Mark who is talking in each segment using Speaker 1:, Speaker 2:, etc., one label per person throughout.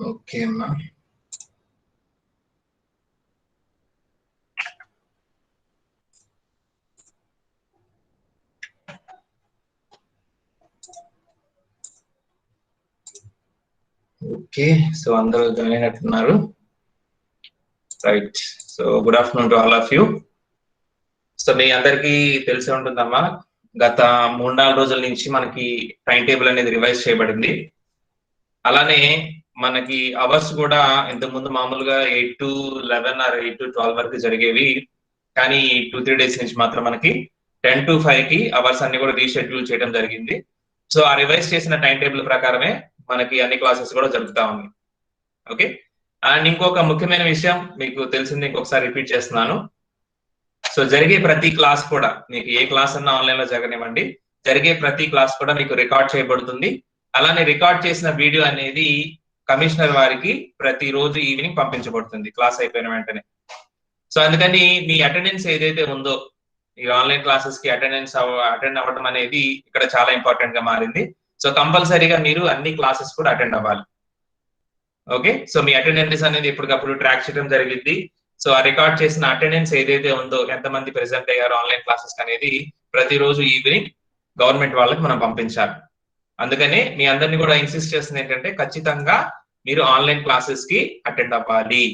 Speaker 1: Okay అమ్మా. Okay, so అందరూ join అయినట్టున్నారు. Right. So good afternoon to all of you. So మీ అందరికీ తెలిసి ఉంటుందమ్మా, గత 3-4 రోజుల నుంచి మనకి టైం టేబుల్ అనేది రివైజ్ చేయబడింది. అలానే మనకి అవర్స్ కూడా ఇంతకుముందు మామూలుగా 8 to 11 ఆర్ 8 to 12 వరకు జరిగేవి. కానీ 2-3 డేస్ నుంచి మాత్రం మనకి 10 to 5 కి అవర్స్ అన్ని కూడా రీషెడ్యూల్ చేయడం జరిగింది. సో ఆ రివైజ్ చేసిన టైం టేబుల్ ప్రకారమే మనకి అన్ని క్లాసెస్ కూడా జరుగుతా ఉన్నాయి. ఓకే. అండ్ ఇంకొక ముఖ్యమైన విషయం మీకు తెలిసింది, ఇంకొకసారి రిపీట్ చేస్తున్నాను. సో జరిగే ప్రతి క్లాస్ కూడా, మీకు ఏ క్లాస్ అన్నా ఆన్లైన్ లో జరగనివ్వండి, జరిగే ప్రతి క్లాస్ కూడా మీకు రికార్డ్ చేయబడుతుంది. అలానే రికార్డ్ చేసిన వీడియో అనేది కమిషనర్ వారికి ప్రతిరోజు ఈవినింగ్ పంపించబడుతుంది క్లాస్ అయిపోయిన వెంటనే. సో అందుకని మీ అటెండెన్స్ ఏదైతే ఉందో, ఈ ఆన్లైన్ క్లాసెస్ కి అటెండ్ అవ్వడం అనేది ఇక్కడ చాలా ఇంపార్టెంట్ గా మారింది. సో కంపల్సరీగా మీరు అన్ని క్లాసెస్ కూడా అటెండ్ అవ్వాలి. ఓకే. సో మీ అటెండెన్స్ అనేది ఎప్పటికప్పుడు ట్రాక్ చేయడం జరిగింది. సో ఆ రికార్డ్ చేసిన అటెండెన్స్ ఏదైతే ఉందో, ఎంతమంది ప్రెసెంట్ అయ్యారో ఆన్లైన్ క్లాసెస్ అనేది ప్రతిరోజు ఈవినింగ్ గవర్నమెంట్ వాళ్ళకి మనం పంపించాలి. అందుకనే మీ అందరినీ కూడా ఇన్సిస్ట్ చేస్తుంది ఏంటంటే, ఖచ్చితంగా మీరు ఆన్లైన్ క్లాసెస్ కి అటెండ్ అవ్వాలి.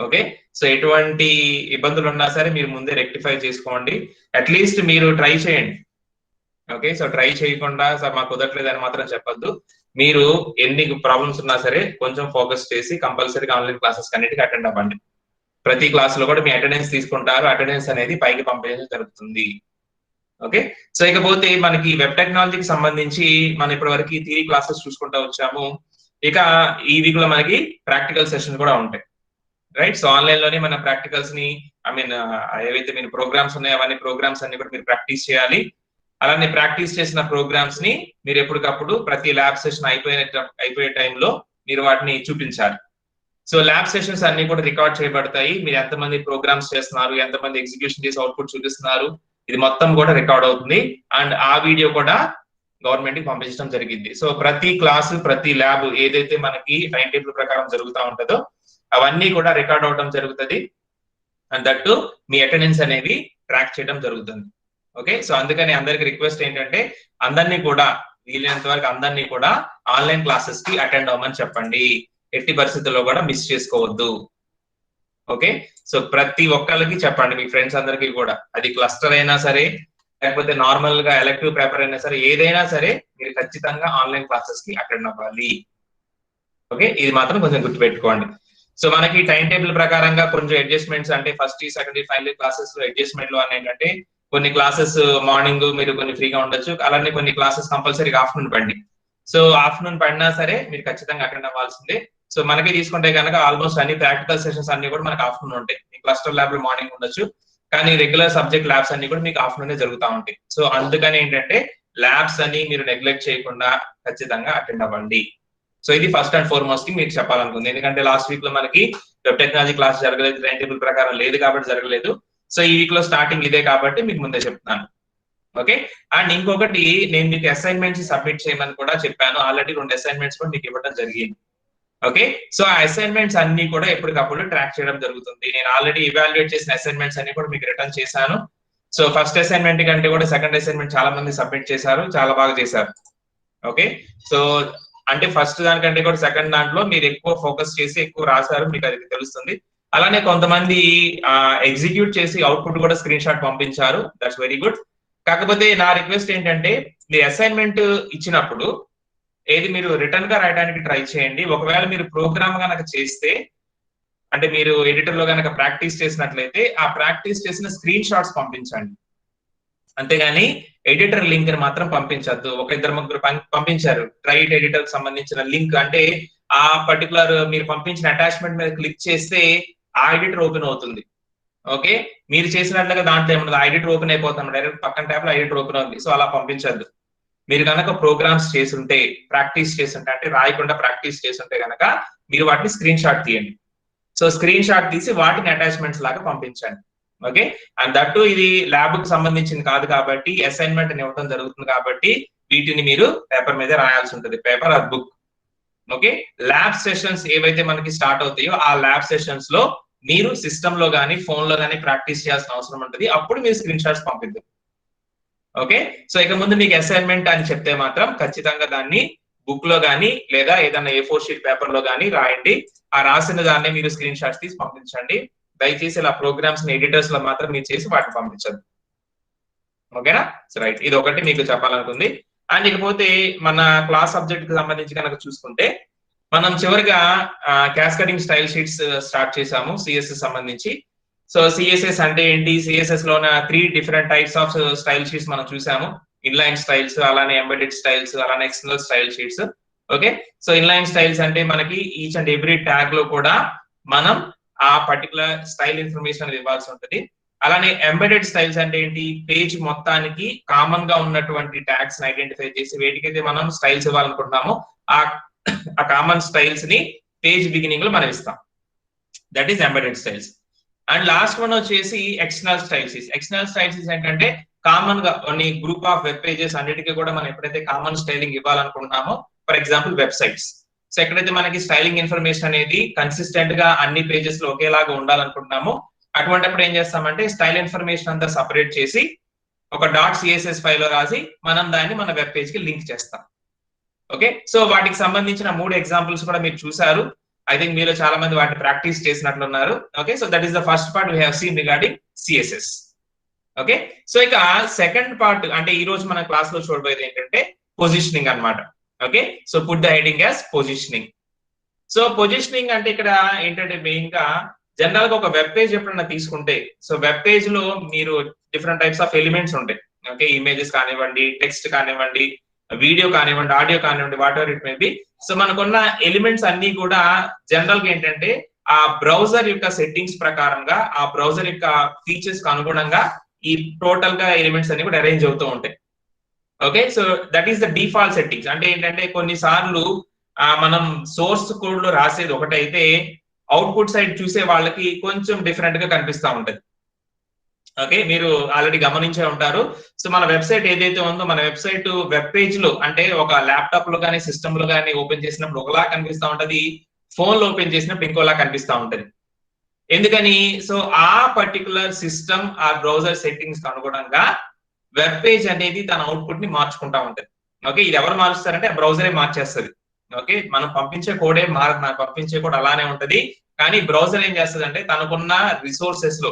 Speaker 1: ఓకే. సో ఎటువంటి ఇబ్బందులు ఉన్నా సరే మీరు ముందే రెక్టిఫై చేసుకోండి. అట్లీస్ట్ మీరు ట్రై చేయండి. ఓకే. సో ట్రై చేయకుండా సార్ మాకు కుదరట్లేదని మాత్రం చెప్పొద్దు. మీరు ఎన్ని ప్రాబ్లమ్స్ ఉన్నా సరే కొంచెం ఫోకస్ చేసి కంపల్సరీగా ఆన్లైన్ క్లాసెస్ అన్నిటికీ అటెండ్ అవ్వండి. ప్రతి క్లాస్ లో కూడా మీ అటెండెన్స్ తీసుకుంటారు. అటెండెన్స్ అనేది పైకి పంపించడం జరుగుతుంది. ఓకే. సో ఇకపోతే మనకి వెబ్ టెక్నాలజీకి సంబంధించి మనం ఇప్పటి వరకు థియరీ క్లాసెస్ చూసుకుంటూ వచ్చాము. ఇక ఈ వీక్ లో మనకి ప్రాక్టికల్ సెషన్ కూడా ఉంటాయి. రైట్. సో ఆన్లైన్ లోనే మన ప్రాక్టికల్స్ ని, ఏవైతే మీరు ప్రోగ్రామ్స్ ఉన్నాయో అవన్నీ ప్రోగ్రామ్స్ అన్ని కూడా మీరు ప్రాక్టీస్ చేయాలి. అలానే ప్రాక్టీస్ చేసిన ప్రోగ్రామ్స్ ని మీరు ఎప్పటికప్పుడు ప్రతి ల్యాబ్ సెషన్ అయిపోయే టైంలో మీరు వాటిని చూపించాలి. సో ల్యాబ్ సెషన్స్ అన్ని కూడా రికార్డ్ చేయబడతాయి. మీరు ఎంతమంది ప్రోగ్రామ్స్ చేస్తున్నారు, ఎంతమంది ఎగ్జిక్యూషన్ చేసి అవుట్పుట్ చూపిస్తున్నారు, ఇది మొత్తం కూడా రికార్డ్ అవుతుంది. అండ్ ఆ వీడియో కూడా గవర్నమెంట్ కి పంపించడం జరిగింది. సో ప్రతి క్లాసు, ప్రతి ల్యాబ్ ఏదైతే మనకి టైం టేబుల్ ప్రకారం జరుగుతూ ఉంటుందో అవన్నీ కూడా రికార్డ్ అవడం జరుగుతుంది. అండ్ దట్టు మీ అటెండెన్స్ అనేది ట్రాక్ చేయడం జరుగుతుంది. ఓకే. సో అందుకని అందరికి రిక్వెస్ట్ ఏంటంటే, అందరినీ కూడా వీలైనంత వరకు అందరినీ కూడా ఆన్లైన్ క్లాసెస్ కి అటెండ్ అవ్వమని చెప్పండి. ఎట్టి పరిస్థితుల్లో కూడా మిస్ చేసుకోవద్దు. ఓకే. సో ప్రతి ఒక్కరికి చెప్పండి, మీ ఫ్రెండ్స్ అందరికీ కూడా. అది క్లస్టర్ అయినా సరే, లేకపోతే నార్మల్ గా ఎలక్టివ్ పేపర్ అయినా సరే, ఏదైనా సరే మీరు ఖచ్చితంగా ఆన్లైన్ క్లాసెస్ కి అటెండ్ అవ్వాలి. ఓకే. ఇది మాత్రం కొంచెం గుర్తుపెట్టుకోండి. సో మనకి టైం టేబుల్ ప్రకారంగా కొంచెం అడ్జస్ట్మెంట్స్, అంటే ఫస్ట్, సెకండ్, ఫైనల్ క్లాసెస్ లో అడ్జస్ట్మెంట్లు అని ఏంటంటే, కొన్ని క్లాసెస్ మార్నింగ్ మీరు కొన్ని ఫ్రీగా ఉండొచ్చు, అలానే కొన్ని క్లాసెస్ కంపల్సరీగా ఆఫ్టర్నూన్ పడి. సో ఆఫ్టర్నూన్ పడినా సరే మీరు ఖచ్చితంగా అటెండ్ అవ్వాల్సిందే. సో మనకి తీసుకుంటే కనుక ఆల్మోస్ట్ అన్ని ప్రాక్టికల్ సెషన్స్ అన్ని కూడా మనకి ఆఫ్టర్నూన్ ఉంటాయి. మీ క్లస్టర్ ల్యాబ్లు మార్నింగ్ ఉండొచ్చు, కానీ రెగ్యులర్ సబ్జెక్ట్ ల్యాబ్స్ అన్ని కూడా మీకు ఆఫ్టర్నూనే జరుగుతూ ఉంటాయి. సో అందుకని ఏంటంటే ల్యాబ్స్ అని మీరు నెగ్లెక్ట్ చేయకుండా ఖచ్చితంగా అటెండ్ అవ్వండి. సో ఇది ఫస్ట్ అండ్ ఫార్మోస్ట్ కి మీకు చెప్పాలనుకుంది. ఎందుకంటే లాస్ట్ వీక్ లో మనకి వెబ్ టెక్నాలజీ క్లాస్ జరగలేదు, టైం టేబుల్ ప్రకారం లేదు కాబట్టి జరగలేదు. సో ఈ వీక్ లో స్టార్టింగ్ ఇదే కాబట్టి మీకు ముందే చెప్తున్నాను. ఓకే. అండ్ ఇంకొకటి, నేను మీకు అసైన్మెంట్స్ సబ్మిట్ చేయమని కూడా చెప్పాను. ఆల్రెడీ 2 అసైన్మెంట్స్ కూడా మీకు ఇవ్వడం జరిగింది. ఓకే. సో ఆ అసైన్మెంట్స్ అన్ని కూడా ఎప్పటికప్పుడు ట్రాక్ చేయడం జరుగుతుంది. నేను ఆల్రెడీ ఇవాల్యుయేట్ చేసిన అసైన్మెంట్స్ అన్ని కూడా మీకు రిటర్న్ చేశాను. సో ఫస్ట్ అసైన్మెంట్ కంటే కూడా సెకండ్ అసైన్మెంట్ చాలా మంది సబ్మిట్ చేశారు, చాలా బాగా చేశారు. ఓకే. సో అంటే ఫస్ట్ దానికంటే కూడా సెకండ్ దాంట్లో మీరు ఎక్కువ ఫోకస్ చేసి ఎక్కువ రాశారు, మీకు అది తెలుస్తుంది. అలానే కొంతమంది ఎగ్జిక్యూట్ చేసి అవుట్పుట్ కూడా స్క్రీన్ షాట్ పంపించారు. That's very good. కాకపోతే నా రిక్వెస్ట్ ఏంటంటే, మీ అసైన్మెంట్ ఇచ్చినప్పుడు ఏది మీరు రిటర్న్ గా రాయడానికి ట్రై చేయండి. ఒకవేళ మీరు ప్రోగ్రామ్ కనుక చేస్తే, అంటే మీరు ఎడిటర్ లో కనుక ప్రాక్టీస్ చేసినట్లయితే ఆ ప్రాక్టీస్ చేసిన స్క్రీన్ షాట్స్ పంపించండి. అంతేగాని ఎడిటర్ లింక్ ని మాత్రం పంపించద్దు. ఒక 2-3 పంపించారు ట్రైట్ ఎడిటర్ కి సంబంధించిన లింక్, అంటే ఆ పర్టికులర్ మీరు పంపించిన అటాచ్మెంట్ మీద క్లిక్ చేస్తే ఆ ఎడిటర్ ఓపెన్ అవుతుంది. ఓకే. మీరు చేసినట్లుగా దాంట్లో ఏమన్నా ఆ ఎడిటర్ ఓపెన్ అయిపోతాం, డైరెక్ట్ పక్కన ట్యాబ్ లో ఎడిటర్ ఓపెన్ అవుతుంది. సో అలా పంపించద్దు. మీరు కనుక ప్రోగ్రామ్స్ చేస్తుంటే, ప్రాక్టీస్ చేస్తుంటే, అంటే రాయకుండా ప్రాక్టీస్ చేస్తుంటే కనుక మీరు వాటిని స్క్రీన్ షాట్ తీయండి. సో స్క్రీన్ షాట్ తీసి వాటిని అటాచ్మెంట్స్ లాగా పంపించండి. ఓకే. అండ్ దట్టు ఇది ల్యాబ్ కు సంబంధించింది కాదు కాబట్టి, అసైన్మెంట్ ఇవ్వడం జరుగుతుంది కాబట్టి వీటిని మీరు పేపర్ మీద రాయాల్సి ఉంటుంది, paper or book. Okay, lab sessions ఏవైతే మనకి స్టార్ట్ అవుతాయో ఆ ల్యాబ్ సెషన్స్ లో మీరు సిస్టమ్ లో కానీ ఫోన్ లో కానీ ప్రాక్టీస్ చేయాల్సిన అవసరం ఉంటుంది. అప్పుడు మీరు స్క్రీన్ షాట్స్ పంపిద్దాం. ఓకే, సో ఇక ముందు మీకు అసైన్మెంట్ అని చెప్తే మాత్రం ఖచ్చితంగా దాన్ని బుక్ లో కానీ లేదా ఏదైనా A4 షీట్ పేపర్ లో కానీ రాయండి. ఆ రాసిన దాన్ని మీరు స్క్రీన్ షాట్స్ తీసి పంపించండి. దయచేసి ఇలా ప్రోగ్రామ్స్ ఎడిటర్స్ లో మాత్రం మీరు చేసి వాటిని పంపించండి. ఓకేనా, రైట్, ఇది ఒకటి మీకు చెప్పాలనుకుంది. అండ్ ఇకపోతే మన క్లాస్ సబ్జెక్ట్ కి సంబంధించి కనుక చూసుకుంటే మనం చివరిగా క్యాస్కడింగ్ స్టైల్ షీట్స్ స్టార్ట్ చేసాము సిఎస్ఎస్ సంబంధించి. సో సిఎస్ఎస్ అంటే ఏంటి, సిఎస్ఎస్ లోన 3 different types of style sheets మనం చూసాము. ఇన్లైన్ స్టైల్స్, అలానే ఎంబెడెడ్ స్టైల్స్, అలానే external style sheets. Okay, so inline styles అంటే మనకి ఈచ్ అండ్ ఎవ్రీ ట్యాగ్ లో కూడా మనం ఆ పర్టికులర్ స్టైల్ ఇన్ఫర్మేషన్ అనేది ఇవ్వాల్సి ఉంటుంది. అలానే ఎంబెడెడ్ స్టైల్స్ అంటే ఏంటి, పేజ్ మొత్తానికి కామన్ గా ఉన్నటువంటి ట్యాగ్స్ ఐడెంటిఫై చేసి వేటికైతే మనం స్టైల్స్ ఇవ్వాలనుకుంటున్నామో ఆ కామన్ స్టైల్స్ ని పేజ్ బిగినింగ్ లో మనం ఇస్తాం. That is embedded styles. And last one వచ్చేసి ఎక్స్టర్నల్ స్టైల్స్. ఎక్స్టర్నల్ స్టైల్స్ ఏంటంటే కామన్ గా కొన్ని గ్రూప్ ఆఫ్ వెబ్ పేజెస్ అన్నిటికీ కూడా మనం ఎప్పుడైతే కామన్ స్టైలింగ్ ఇవ్వాలనుకుంటున్నామో, ఫర్ ఎగ్జాంపుల్ వెబ్సైట్స్. సో ఎక్కడైతే మనకి స్టైలింగ్ ఇన్ఫర్మేషన్ అనేది కన్సిస్టెంట్ గా అన్ని పేజెస్ లో ఒకేలాగా ఉండాలనుకుంటున్నామో అటువంటిప్పుడు ఏం చేస్తామంటే స్టైల్ ఇన్ఫర్మేషన్ అంతా సపరేట్ చేసి ఒక .css ఫైల్ లో రాసి మనం దాన్ని మన వెబ్ పేజ్ కి లింక్ చేస్తాం. ఓకే, సో వాటికి సంబంధించిన 3 ఎగ్జాంపుల్స్ కూడా మీరు చూసారు. ఐ థింక్ మీలో చాలా మంది వాటిని ప్రాక్టీస్ చేసినట్లున్నారు. Okay, so that is the first part we have seen regarding CSS. Okay, so ఇక సెకండ్ పార్ట్ అంటే ఈ రోజు మన క్లాస్ లో చూడబోయేది ఏంటంటే పొజిషనింగ్ అన్నమాట. Okay, so put the heading as positioning. So positioning అంటే ఇక్కడ ఏంటంటే మెయిన్ గా జనరల్ గా ఒక వెబ్ పేజ్ ఎప్పుడైనా తీసుకుంటే, సో వెబ్ పేజ్ లో మీరు డిఫరెంట్ టైప్స్ ఆఫ్ ఎలిమెంట్స్ ఉంటాయి. ఓకే, ఇమేజెస్ కానివ్వండి, టెక్స్ట్ కానివ్వండి, వీడియో కానివ్వండి, ఆడియో కానివ్వండి, what ever it may be. So మనకున్న ఎలిమెంట్స్ అన్ని కూడా జనరల్ గా ఏంటంటే ఆ బ్రౌజర్ యొక్క సెట్టింగ్స్ ప్రకారంగా ఆ బ్రౌజర్ యొక్క ఫీచర్స్ కి అనుగుణంగా ఈ టోటల్ గా ఎలిమెంట్స్ అన్ని కూడా అరేంజ్ అవుతూ ఉంటాయి. Okay, so that is the default settings. అంటే ఏంటంటే కొన్నిసార్లు మనం సోర్స్ కోడ్ లో రాసేది ఒకటైతే అవుట్పుట్ సైడ్ చూసే వాళ్ళకి కొంచెం డిఫరెంట్ గా కనిపిస్తూ ఉంటది. ఓకే, మీరు ఆల్రెడీ గమనించే ఉంటారు. సో మన వెబ్సైట్ ఏదైతే ఉందో మన వెబ్సైట్ వెబ్ పేజ్ లో అంటే ఒక ల్యాప్టాప్ లో కానీ సిస్టమ్ లో కానీ ఓపెన్ చేసినప్పుడు ఒకలా కనిపిస్తూ ఉంటది, ఫోన్ లో ఓపెన్ చేసినప్పుడు ఇంకోలా కనిపిస్తూ ఉంటది. ఎందుకని, సో ఆ పర్టికులర్ సిస్టమ్ ఆ బ్రౌజర్ సెట్టింగ్స్ కి అనుగుణంగా వెబ్ పేజ్ అనేది తన అవుట్పుట్ ని మార్చుకుంటా ఉంటది. ఓకే, ఇది ఎవరు మారుస్తారంటే ఆ బ్రౌజరే మార్చేస్తుంది. ఓకే, మనం పంపించే కోడే పంపించే కోడ్ అలానే ఉంటది, కానీ బ్రౌజర్ ఏం చేస్తుంది అంటే తనకున్న రిసోర్సెస్ లో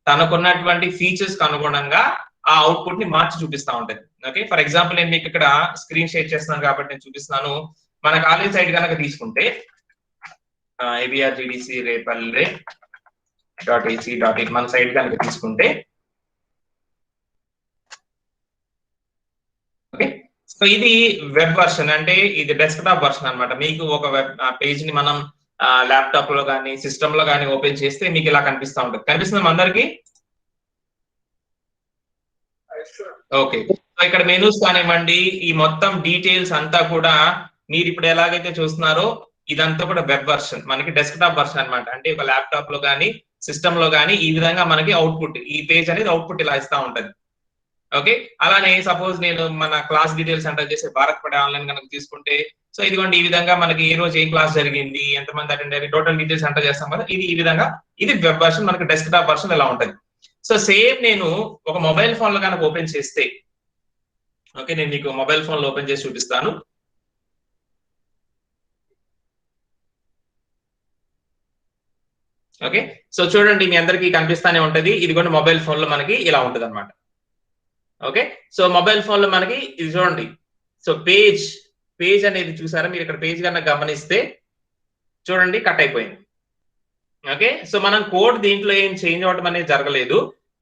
Speaker 1: తనకున్నటువంటి ఫీచర్స్ కి అనుగుణంగా ఆ అవుట్పుట్ ని మార్చి చూపిస్తా ఉంటది. ఓకే, ఫర్ ఎగ్జాంపుల్ నేను మీకు ఇక్కడ స్క్రీన్ షేర్ చేస్తున్నాను కాబట్టి నేను చూపిస్తున్నాను. మన కాలేజ్ సైట్ కనుక తీసుకుంటే abrgdcrepalre.ac.in మన సైట్ కనుక తీసుకుంటే, ఓకే, సో ఇది వెబ్ వర్షన్ అంటే ఇది డెస్క్టాప్ వర్షన్ అన్నమాట. మీకు ఒక వెబ్ పేజ్ ని మనం ల్యాప్టాప్ లో కానీ సిస్టమ్ లో కానీ ఓపెన్ చేస్తే మీకు ఇలా కనిపిస్తూ ఉంటుంది. కనిపిస్తుంది అందరికి? ఓకే, సో ఇక్కడ మెనూస్ కానివ్వండి, ఈ మొత్తం డీటెయిల్స్ అంతా కూడా మీరు ఇప్పుడు ఎలాగైతే చూస్తున్నారో ఇదంతా కూడా వెబ్ వర్షన్, మనకి డెస్క్టాప్ వర్షన్ అన్నమాట. అంటే ఒక ల్యాప్టాప్ లో కానీ సిస్టమ్ లో కానీ ఈ విధంగా మనకి అవుట్పుట్, ఈ పేజ్ అనేది అవుట్పుట్ ఇలా ఇస్తా ఉంటది. ఓకే, అలానే సపోజ్ నేను మన క్లాస్ డీటెయిల్స్ ఎంటర్ చేసే భారత్ పడే ఆన్లైన్ కనుక తీసుకుంటే, సో ఇదిగోండి ఈ విధంగా మనకి ఏ రోజు ఏ క్లాస్ జరిగింది, ఎంతమంది అటెండ్ అయ్యారు, టోటల్ డీటెయిల్స్ ఎంటర్ చేస్తాం కదా. ఇది ఈ విధంగా ఇది వెబ్ వర్షన్, మనకి డెస్క్టాప్ వర్షన్ ఇలా ఉంటది. సో సేమ్ నేను ఒక మొబైల్ ఫోన్ లో కనుక ఓపెన్ చేస్తే, ఓకే, నేను మీకు మొబైల్ ఫోన్ లో ఓపెన్ చేసి చూపిస్తాను. ఓకే, సో చూడండి మీ అందరికీ కనిపిస్తానే ఉంటది. ఇది కూడా మొబైల్ ఫోన్ లో మనకి ఇలా ఉంటది అనమాట. ఓకే, సో మొబైల్ ఫోన్ లో మనకి ఇది చూడండి. సో పేజ్ అనేది చూసారా మీరు, ఇక్కడ పేజ్ కన్నా గమనిస్తే చూడండి కట్ అయిపోయింది. ఓకే, సో మనం కోడ్ దీంట్లో ఏం చేంజ్ అవడం అనేది జరగలేదు,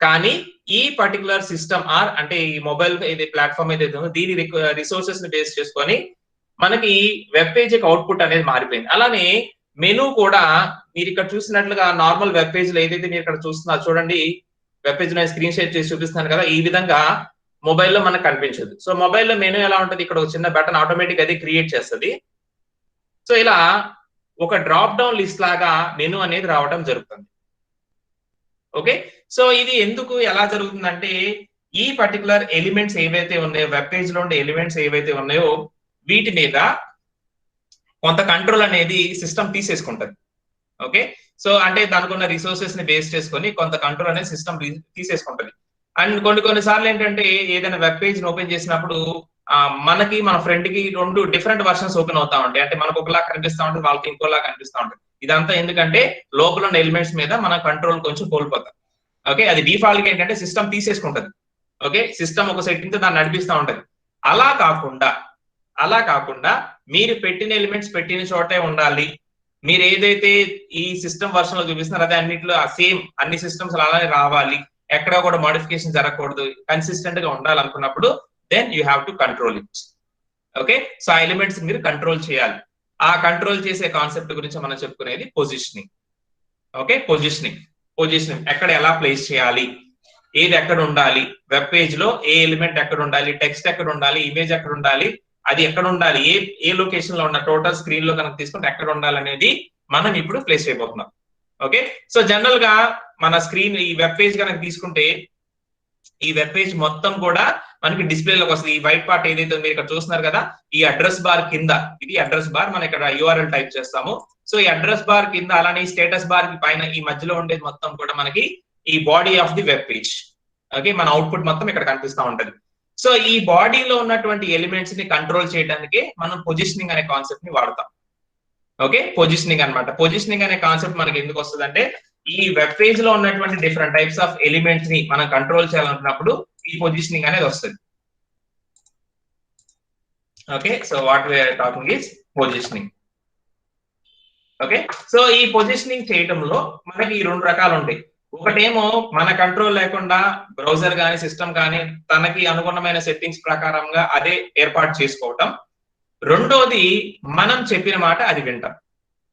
Speaker 1: కానీ ఈ పర్టికులర్ సిస్టమ్ అంటే ఈ మొబైల్ ఏది ప్లాట్ఫామ్ ఏదైతే ఉందో దీని రిసోర్సెస్ ని బేస్ చేసుకొని మనకి వెబ్ పేజ్ అవుట్పుట్ అనేది మారిపోయింది. అలానే మెనూ కూడా మీరు ఇక్కడ చూసినట్లుగా నార్మల్ వెబ్ పేజ్ లో ఏదైతే మీరు ఇక్కడ చూస్తున్నారు చూడండి, వెబ్ పేజ్ నేను స్క్రీన్ షేర్ చేసి చూపిస్తున్నాను కదా, ఈ విధంగా మొబైల్లో మనకు కనిపించదు. సో మొబైల్లో మెనూ ఎలా ఉంటుంది, ఇక్కడ ఒక చిన్న బటన్ ఆటోమేటిక్ అది క్రియేట్ చేస్తుంది. సో ఇలా ఒక డ్రాప్ డౌన్ లిస్ట్ లాగా మెనూ అనేది రావడం జరుగుతుంది. ఓకే, సో ఇది ఎందుకు ఎలా జరుగుతుందంటే ఈ పర్టికులర్ ఎలిమెంట్స్ ఏవైతే ఉన్నాయో వెబ్ పేజ్ లో ఉండే ఎలిమెంట్స్ ఏవైతే ఉన్నాయో వీటి మీద కొంత కంట్రోల్ అనేది సిస్టమ్ తీసేసుకుంటది. ఓకే, సో అంటే దానికి ఉన్న రిసోర్సెస్ ని బేస్ చేసుకొని కొంత కంట్రోల్ అనేది సిస్టమ్ తీసేసుకుంటది. అండ్ కొన్ని సార్లు ఏంటంటే ఏదైనా వెబ్ పేజ్ ఓపెన్ చేసినప్పుడు మనకి మన ఫ్రెండ్ కి 2 డిఫరెంట్ వర్షన్స్ ఓపెన్ అవుతా ఉంటాయి. అంటే మనకు ఒకలా కనిపిస్తా ఉంటుంది, వాళ్ళకి ఇంకోలా కనిపిస్తా ఉంటుంది. ఇదంతా ఎందుకంటే లోపల ఉన్న ఎలిమెంట్స్ మీద మన కంట్రోల్ కొంచెం కోల్పోతాం. ఓకే, అది డిఫాల్ట్ గా ఏంటంటే సిస్టమ్ తీసేసుకుంటది. ఓకే, సిస్టమ్ ఒక సెట్టింగ్ తో దాన్ని నడిపిస్తా ఉంటది. అలా కాకుండా మీరు పెట్టిన ఎలిమెంట్స్ పెట్టిన చోటే ఉండాలి. మీరు ఏదైతే ఈ సిస్టమ్ వర్షన్ లో చూపిస్తున్నారో అదే అన్నింటిలో సేమ్ అన్ని సిస్టమ్స్ అలానే రావాలి, ఎక్కడ కూడా మోడిఫికేషన్ జరగకూడదు, కన్సిస్టెంట్ గా ఉండాలనుకున్నప్పుడు then you have to control it. Okay, so ఆ ఎలిమెంట్స్ మీరు కంట్రోల్ చేయాలి. ఆ కంట్రోల్ చేసే కాన్సెప్ట్ గురించి మనం చెప్పుకునేది పొజిషనింగ్. ఓకే, పొజిషనింగ్ ఎక్కడ ఎలా ప్లేస్ చేయాలి, ఏది ఎక్కడ ఉండాలి, వెబ్ పేజ్ లో ఏ ఎలిమెంట్ ఎక్కడ ఉండాలి, టెక్స్ట్ ఎక్కడ ఉండాలి, ఇమేజ్ ఎక్కడ ఉండాలి, అది ఎక్కడ ఉండాలి, ఏ లొకేషన్ లో ఉన్న టోటల్ స్క్రీన్ లో కనుక తీసుకుంటే ఎక్కడ ఉండాలి అనేది మనం ఇప్పుడు ప్లేస్ చేయబోతున్నాం. ఓకే, సో జనరల్ గా మన స్క్రీన్ ఈ వెబ్ పేజ్ కనుక తీసుకుంటే ఈ వెబ్ పేజ్ మొత్తం కూడా మనకి డిస్ప్లేలోకి వస్తుంది. ఈ వైట్ పార్ట్ ఏదైతే మీరు ఇక్కడ చూస్తున్నారు కదా, ఈ అడ్రస్ బార్ కింద, ఇది అడ్రస్ బార్, మనం ఇక్కడ యూఆర్ఎల్ టైప్ చేస్తాము. సో ఈ అడ్రస్ బార్ కింద అలానే స్టేటస్ బార్ కి పైన ఈ మధ్యలో ఉండేది మొత్తం కూడా మనకి ఈ body of the web page. Okay, మన అవుట్పుట్ మొత్తం ఇక్కడ కనిపిస్తూ ఉంటది. సో ఈ బాడీలో ఉన్నటువంటి ఎలిమెంట్స్ ని కంట్రోల్ చేయడానికి మనం పొజిషనింగ్ అనే కాన్సెప్ట్ ని వాడతాం. ఓకే, పొజిషనింగ్ అన్నమాట. పొజిషనింగ్ అనే కాన్సెప్ట్ మనకి ఎందుకు వస్తుంది అంటే ఈ వెబ్ పేజ్ లో ఉన్నటువంటి డిఫరెంట్ టైప్స్ ఆఫ్ ఎలిమెంట్స్ ని మనం కంట్రోల్ చేయాలనుకున్నప్పుడు ఈ పొజిషనింగ్ అనేది వస్తుంది. Okay, so what we are talking is positioning. Okay, so ఈ పొజిషనింగ్ చేయడంలో మనకి ఈ 2 రకాలు ఉంటాయి. ఒకటేమో మన కంట్రోల్ లేకుండా బ్రౌజర్ కానీ సిస్టమ్ కానీ తనకి అనుగుణమైన సెట్టింగ్స్ ప్రకారంగా అదే ఏర్పాటు చేసుకోవటం. రెండోది మనం చెప్పిన మాట అది వింటాం.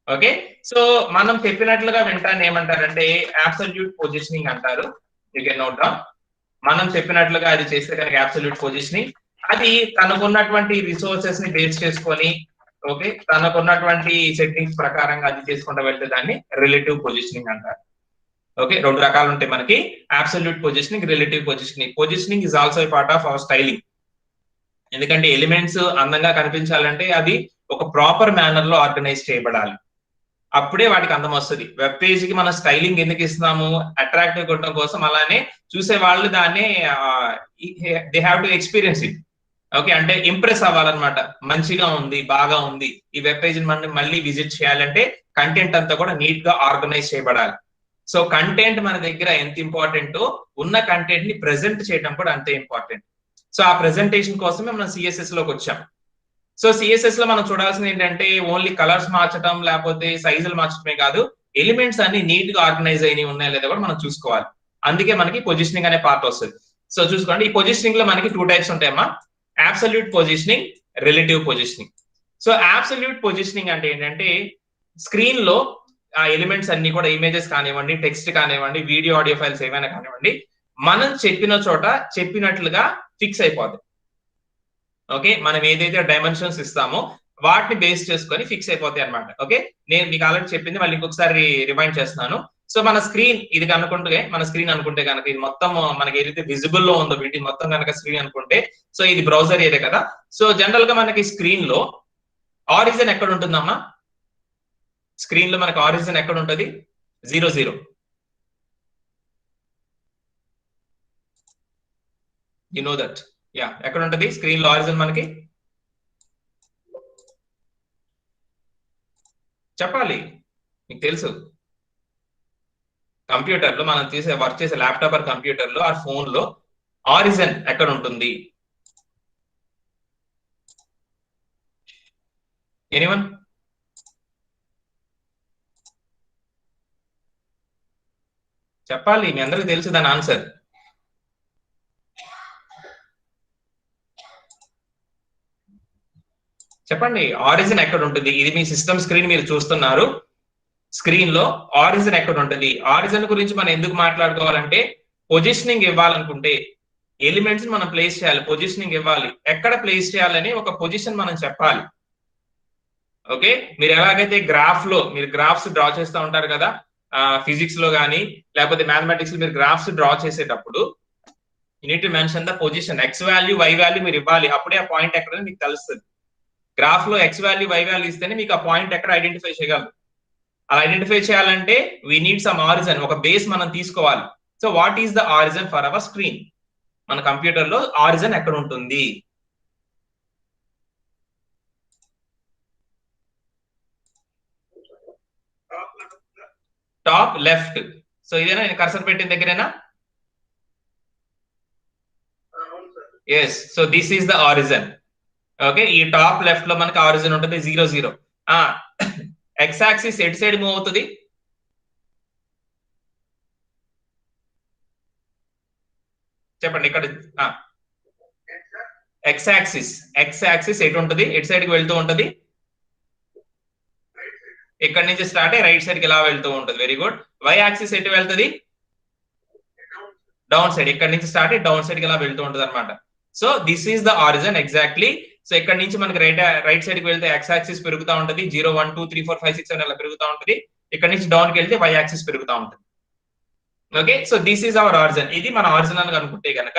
Speaker 1: ఓకే, సో మనం చెప్పినట్లుగా వింటాన్ని ఏమంటారంటే అబ్సల్యూట్ పొజిషనింగ్ అంటారు. You can note down. మనం చెప్పినట్లుగా అది చేస్తే కనుక అబ్సల్యూట్ పొజిషనింగ్. అది తనకున్నటువంటి రిసోర్సెస్ ని బేస్ చేసుకొని, ఓకే, తనకున్నటువంటి సెట్టింగ్స్ ప్రకారంగా అది చేసుకుంటూ వెళ్తే దాన్ని రిలేటివ్ పొజిషనింగ్ అంటారు. ఓకే, 2 రకాలు ఉంటాయి మనకి, absolute positioning, relative positioning. Positioning is also part of our styling. ఎందుకంటే ఎలిమెంట్స్ అందంగా కనిపించాలంటే అది ఒక ప్రాపర్ మేనర్ లో ఆర్గనైజ్ చేయబడాలి, అప్పుడే వాటికి అందం వస్తుంది. వెబ్ పేజ్ కి మనం స్టైలింగ్ ఎందుకు ఇస్తున్నాము, అట్రాక్టివ్ కొట్టడం కోసం. అలానే చూసే వాళ్ళు దాన్ని they have to experience it. Okay, అంటే ఇంప్రెస్ అవ్వాలన్నమాట. మంచిగా ఉంది, బాగా ఉంది, ఈ వెబ్ పేజ్ మనం మళ్ళీ విజిట్ చేయాలంటే కంటెంట్ అంతా కూడా నీట్ గా ఆర్గనైజ్ చేయబడాలి. సో కంటెంట్ మన దగ్గర ఎంత ఇంపార్టెంటో ఉన్న కంటెంట్ ని ప్రెజెంట్ చేయడం కూడా అంతే ఇంపార్టెంట్. సో ఆ ప్రెజెంటేషన్ కోసమే మనం సిఎస్ఎస్ లోకి వచ్చాం. సో సిఎస్ఎస్ లో మనం చూడాల్సింది ఏంటంటే ఓన్లీ కలర్స్ మార్చడం లేకపోతే సైజులు మార్చడమే కాదు, ఎలిమెంట్స్ అన్ని నీట్ గా ఆర్గనైజ్ అయినాయి ఉన్నాయో లేదా కూడా మనం చూసుకోవాలి. అందుకే మనకి పొజిషనింగ్ అనే పార్ట్ వస్తుంది. సో చూసుకోండి, ఈ పొజిషనింగ్ లో మనకి 2 టైప్స్ ఉంటాయమ్మా, absolute positioning, relative positioning. So absolute positioning అంటే ఏంటంటే స్క్రీన్ లో ఆ ఎలిమెంట్స్ అన్ని కూడా ఇమేజెస్ కానివ్వండి, టెక్స్ట్ కానివ్వండి, వీడియో ఆడియో ఫైల్స్ ఏమైనా కానివ్వండి, మనం చెప్పిన చోట చెప్పినట్లుగా ఫిక్స్ అయిపోద్ది. ఓకే, మనం ఏదైతే డైమెన్షన్స్ ఇస్తామో వాటిని బేస్ చేసుకొని ఫిక్స్ అయిపోతాయి అనమాట. ఓకే, నేను మీకు ఆల్రెడీ చెప్పింది మళ్ళీ ఇంకొకసారి రిమైండ్ చేస్తున్నాను. సో మన స్క్రీన్ ఇది అనుకుంటే కనుక ఇది మొత్తం మనకి ఏదైతే విజిబుల్ లో ఉందో వీటి మొత్తం కనుక స్క్రీన్ అనుకుంటే, సో ఇది బ్రౌజర్ ఏరియా కదా. సో జనరల్ గా మనకి స్క్రీన్ లో ఆరిజిన్ ఎక్కడ ఉంటుందమ్మా? స్క్రీన్ లో మనకి ఆరిజిన్ ఎక్కడ ఉంటుంది? 00. You know that. యా, ఎక్కడ ఉంటుంది స్క్రీన్ లో ఆరిజిన్? మనకి చెప్పాలి, మీకు తెలుసు. కంప్యూటర్ లో మనం వర్క్ చేసే ల్యాప్టాప్ ఆర్ కంప్యూటర్ లో ఆర్ ఫోన్ లో ఆరిజిన్ ఎక్కడ ఉంటుంది? ఎనీవన్? చెప్పాలి, మీ అందరికి తెలుసు దాని ఆన్సర్. చెప్పండి, ఆరిజిన్ ఎక్కడ ఉంటుంది? ఇది మీ సిస్టమ్ స్క్రీన్ మీరు చూస్తున్నారు. స్క్రీన్ లో ఆరిజిన్ ఎక్కడ ఉంటుంది? ఆరిజిన్ గురించి మనం ఎందుకు మాట్లాడుకోవాలంటే పొజిషనింగ్ ఇవ్వాలనుకుంటే ఎలిమెంట్స్ మనం ప్లేస్ చేయాలి, పొజిషనింగ్ ఇవ్వాలి, ఎక్కడ ప్లేస్ చేయాలని ఒక పొజిషన్ మనం చెప్పాలి. ఓకే, మీరు ఎలాగైతే మీరు గ్రాఫ్స్ డ్రా చేస్తూ ఉంటారు కదా, ఫిజిక్స్ లో కానీ లేకపోతే మ్యాథమెటిక్స్ లో మీరు గ్రాఫ్స్ డ్రా చేసేటప్పుడు you need to mention the position, x value, y value మీరు ఇవ్వాలి, అప్పుడే ఆ పాయింట్ ఎక్కడ మీకు తెలుస్తుంది. గ్రాఫ్ లో ఎక్స్ వాల్యూ వై వాల్యూ ఇస్తేనే మీకు ఆ పాయింట్ ఎక్కడ ఐడెంటిఫై చేయగలరు. అలా ఐడెంటిఫై చేయాలంటే వీ నీడ్ సమ్ ఆరిజన్, ఒక బేస్ మనం తీసుకోవాలి. So what is the origin for hour screen? మన కంప్యూటర్ లో ఆరిజన్ ఎక్కడ ఉంటుంది? Top left. సో ఇదేనా నేను కర్సర్ పెట్టిన దగ్గరేనా? Yes. So this is the origin. Okay, ఈ టాప్ లెఫ్ట్ లో మనకి ఆరిజన్ ఉంటుంది 0 0. ఎక్స్ యాక్సిస్ ఎటు సైడ్ మూవ్ అవుతుంది? చెప్పండి. ఇక్కడ ఎక్స్ యాక్సిస్ ఎటు ఉంటుంది? ఎటు సైడ్ కి వెళ్తూ ఉంటుంది? ఇక్కడ నుంచి స్టార్ట్ అయ్యి రైట్ సైడ్ కి ఇలా వెళ్తూ ఉంటుంది. Very good. వై యాక్సిస్ ఎటు వెళ్తుంది? Down side. ఇక్కడ నుంచి స్టార్ట్ అయ్యి డౌన్ సైడ్ కి ఇలా వెళ్తూ ఉంటుంది అనమాట. So this is the origin exactly. So ఇక్కడ నుంచి మనకి రైట్ సైడ్ కి వెళ్తే ఎక్స్ యాక్సిస్ పెరుగుతూ ఉంటుంది, 0 1 2 3 4 5 6 7 అలా పెరుగుతూ ఉంటుంది. ఇక్కడ నుంచి డౌన్ కి వెళ్తే వై యాక్సిస్ పెరుగుతూ ఉంటుంది. Okay, so this is our origin. ఇది మన ఆరిజన్ అని అనుకుంటే కనుక,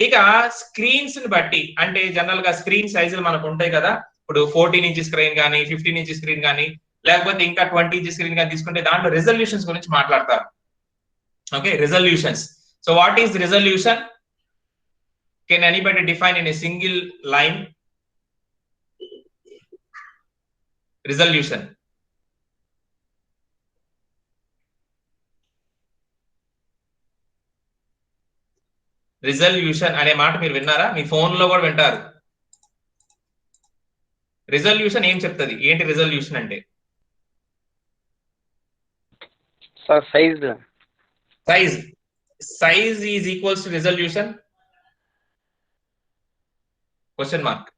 Speaker 1: ఇక స్క్రీన్స్ ని బట్టి, అంటే జనరల్ గా స్క్రీన్ సైజులు మనకు ఉంటాయి కదా. ఇప్పుడు 14 ఇంచ్ స్క్రీన్ కానీ 15 ఇంచ్ స్క్రీన్ కానీ లేకపోతే ఇంకా 20 ఇంచ్ స్క్రీన్ కానీ తీసుకుంటే దాంట్లో రిజల్యూషన్స్ గురించి మాట్లాడతారు. Okay, resolutions. So what is resolution? Can anybody define in a single line resolution? Resolution అనే మాట మీరు విన్నారా? మీ ఫోన్ లో కూడా వింటారు. రిజల్యూషన్ ఏం చెప్తుంది? ఏంటి రిజల్యూషన్ అంటే? Size is equals to resolution? Question mark.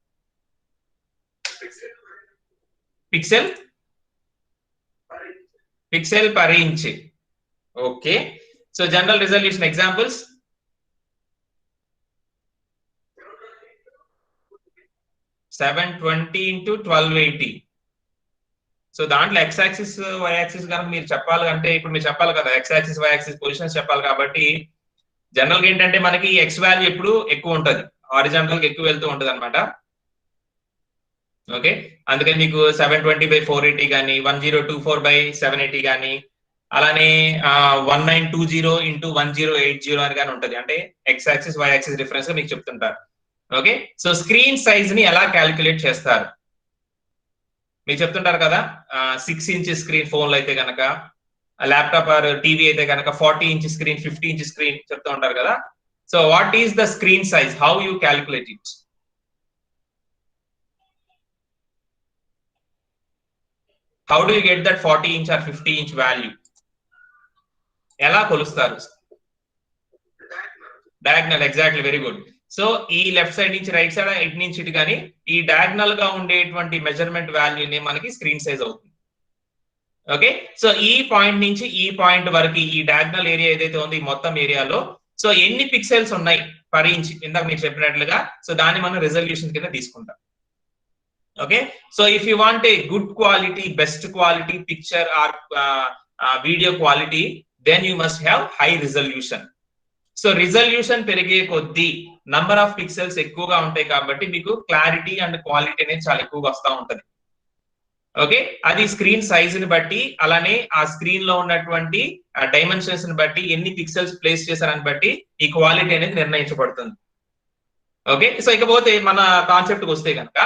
Speaker 1: Pixel per inch. Okay, so general resolution examples. 720 into 1280. సో దాంట్లో ఎక్స్ యాక్సిస్ వై యాక్సిస్ కనుక మీరు చెప్పాలి అంటే, ఇప్పుడు మీరు చెప్పాలి కదా x axis y axis positions చెప్పాలి. కాబట్టి జనరల్ గా ఏంటంటే మనకి ఎక్స్ వాల్యూ ఎప్పుడు ఎక్కువ ఉంటుంది, హారిజాంటల్ గా ఎక్కువ వెళ్తూ ఉంటుంది అనమాట. ఓకే, అందుకని మీకు 720/480 కానీ 1024/780 కానీ అలానే 1920 into 1080 అని కానీ ఉంటుంది. అంటే x axis y axis difference గా మీకు చెప్తుంటారు. ఓకే, సో స్క్రీన్ సైజ్ ని ఎలా క్యాలిక్యులేట్ చేస్తారు? మీరు చెప్తుంటారు కదా 6 ఇంచ్ స్క్రీన్ ఫోన్లు అయితే కనుక, ల్యాప్టాప్ ఆర్ టీవీ అయితే కనుక 40 ఇంచ్ స్క్రీన్ 50 ఇంచ్ స్క్రీన్ చెప్తూ ఉంటారు కదా. So what is the screen size? How you calculate it? How do you get that 40 inch are 50 inch value? ఎలా కొలుస్తారు? Diagonal. Exactly, very good. So ఈ left side నుంచి right side, ఇటు నుంచి ఇటు కానీ ఈ డయాగ్నల్ గా ఉండేటువంటి మెజర్మెంట్ వాల్యూనే మనకి స్క్రీన్ సైజ్ అవుతుంది. ఓకే, సో ఈ పాయింట్ నుంచి ఈ పాయింట్ వరకు ఈ డయాగ్నల్ ఏరియా ఏదైతే ఉందో ఈ మొత్తం ఏరియాలో సో ఎన్ని పిక్సెల్స్ ఉన్నాయి పర్ ఇంచ్, ఇందాక మీరు చెప్పినట్లుగా, సో దాన్ని మనం రిజల్యూషన్ కింద తీసుకుంటాం. Okay, so if you want a good quality, best quality picture or video quality, then you must have high resolution. So resolution పెరిగే కొద్దీ నంబర్ ఆఫ్ పిక్సెల్స్ ఎక్కువగా ఉంటాయి కాబట్టి మీకు క్లారిటీ అండ్ క్వాలిటీ అనేది చాలా ఎక్కువగా వస్తూ ఉంటుంది. ఓకే, అది స్క్రీన్ సైజ్ ని బట్టి, అలానే ఆ స్క్రీన్ లో ఉన్నటువంటి డైమెన్షన్స్ ని బట్టి, ఎన్ని పిక్సెల్స్ ప్లేస్ చేశారని బట్టి ఈ క్వాలిటీ అనేది నిర్ణయించబడుతుంది. ఓకే, సో ఇకపోతే మన కాన్సెప్ట్ కి వస్తే కనుక,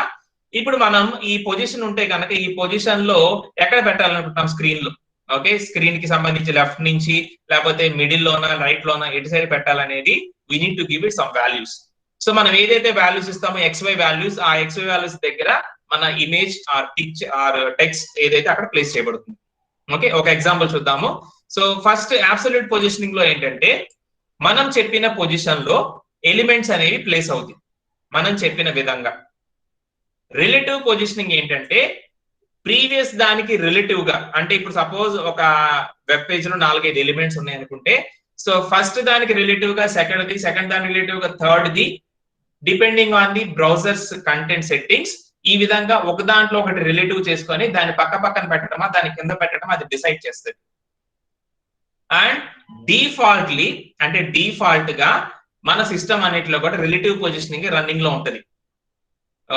Speaker 1: ఇప్పుడు మనం ఈ పొజిషన్ ఉంటే కనుక ఈ పొజిషన్ లో ఎక్కడ పెట్టాలనుకుంటున్నాం స్క్రీన్ లో? ఓకే, స్క్రీన్ కి సంబంధించి లెఫ్ట్ నుంచి లేకపోతే మిడిల్ లోనా రైట్ లోనా ఎటు సైడ్ పెట్టాలనేది we need to give it some values. So మనం ఏదైతే వాల్యూస్ ఇస్తామో XY వాల్యూస్, ఆ XY వాల్యూస్ దగ్గర మన image are picture are text ఏదైతే అక్కడ ప్లేస్ చేయబడుతుంది. ఓకే, ఒక ఎగ్జాంపుల్ చూద్దాము. సో ఫస్ట్ అబ్సల్యూట్ పొజిషనింగ్ లో ఏంటంటే మనం చెప్పిన పొజిషన్ లో ఎలిమెంట్స్ అనేవి ప్లేస్ అవుతాయి మనం చెప్పిన విధంగా. రిలేటివ్ పొజిషనింగ్ ఏంటంటే ప్రీవియస్ దానికి రిలేటివ్ గా, అంటే ఇప్పుడు సపోజ్ ఒక వెబ్ పేజ్ లో 4-5 ఎలిమెంట్స్ ఉన్నాయి అనుకుంటే, సో ఫస్ట్ దానికి రిలేటివ్ గా సెకండ్ ది, సెకండ్ దానికి రిలేటివ్ గా third the, depending on the browsers content settings. ఈ విధంగా ఒక దాంట్లో ఒకటి రిలేటివ్ చేసుకొని దాన్ని పక్కన పెట్టడమా దాని కింద పెట్టడమా అది డిసైడ్ చేస్తుంది. అండ్ డిఫాల్ట్లీ, అంటే డిఫాల్ట్ గా మన సిస్టమ్ అన్నిటిలో కూడా రిలేటివ్ పొజిషనింగ్ రన్నింగ్ లో ఉంటది.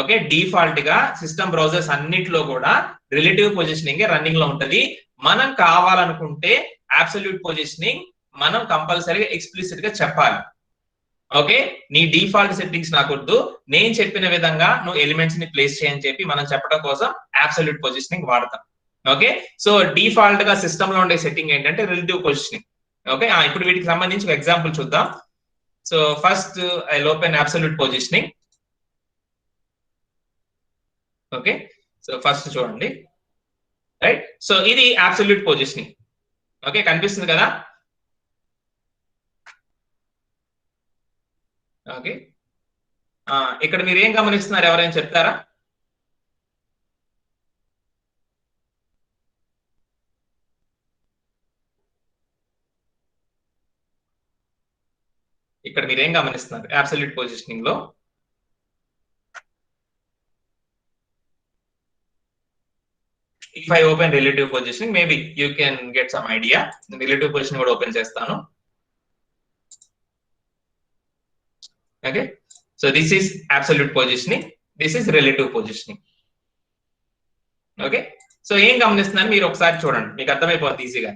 Speaker 1: ఓకే, డిఫాల్ట్ గా సిస్టమ్ బ్రౌజర్స్ అన్నిట్లో కూడా రిలేటివ్ పొజిషనింగ్ రన్నింగ్ లో ఉంటది. మనం కావాలనుకుంటే అబ్సల్యూట్ పొజిషనింగ్ మనం కంపల్సరీగా ఎక్స్ప్లిసిట్ గా చెప్పాలి. ఓకే, నీ డిఫాల్ట్ సెట్టింగ్స్ నాకొద్దు, నేను చెప్పిన విధంగా నువ్వు ఎలిమెంట్స్ ని ప్లేస్ చేయని చెప్పి మనం చెప్పడం కోసం అబ్సల్యూట్ పొజిషనింగ్ వాడతాం. ఓకే, సో డిఫాల్ట్ గా సిస్టమ్ లో ఉండే సెట్టింగ్ ఏంటంటే రిలేటివ్ పొజిషనింగ్. ఓకే, ఇప్పుడు వీటికి సంబంధించి ఒక ఎగ్జాంపుల్ చూద్దాం. So first I open absolute positioning. Okay, so first చూడండి, రైట్. సో ఇది అబ్సల్యూట్ పొజిషనింగ్. ఓకే, కనిపిస్తుంది కదా. ఓకే, ఇక్కడ మీరు ఏం గమనిస్తున్నారు, ఎవరైనా చెప్తారా? ఇక్కడ మీరు ఏం గమనిస్తున్నారు అబ్సల్యూట్ పొజిషనింగ్ లో? If I open relative positioning, maybe you can get some idea. Relative positioning కూడా ఓపెన్ చేస్తాను. Okay, so this is absolute positioning, this is relative positioning. Okay, so ఏం గమనిస్తున్నారు మీరు ఒకసారి చూడండి, మీకు అర్థమైపోతుంది ఈజీగా.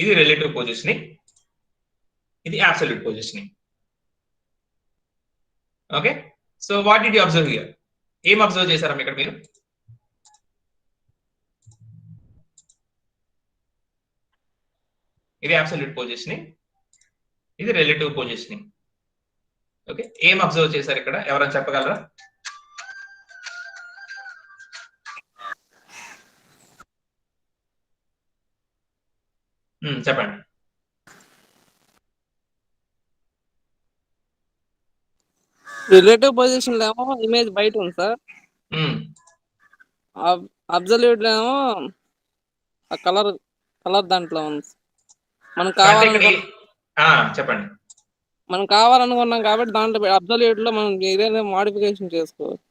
Speaker 1: ఇది రిలేటివ్ పొజిషనింగ్, ఇది absolute positioning. Okay, so what did you observe here? ఏం అబ్జర్వ్ చేశారా ఇక్కడ మీరు? ఇది అబ్సల్యూట్ పొజిషనింగ్, ఇది రిలేటివ్ పొజిషనింగ్. ఓకే, ఏం అబ్జర్వ్ చేశారు ఇక్కడ, ఎవరైనా చెప్పగలరా? చెప్పండి.
Speaker 2: రిలేటివ్ పొజిషన్ లో ఏమో ఇమేజ్ బయట ఉంది సార్. అబ్సల్యూట్ ఏమో ఆ కలర్ దాంట్లో ఉంది. మనం
Speaker 1: చెప్పండి.
Speaker 2: మనం కావాలనుకున్నాం కాబట్టి దాంట్లో అబ్సల్యూట్ లో మనం ఏదైనా మోడిఫికేషన్ చేసుకోవచ్చు.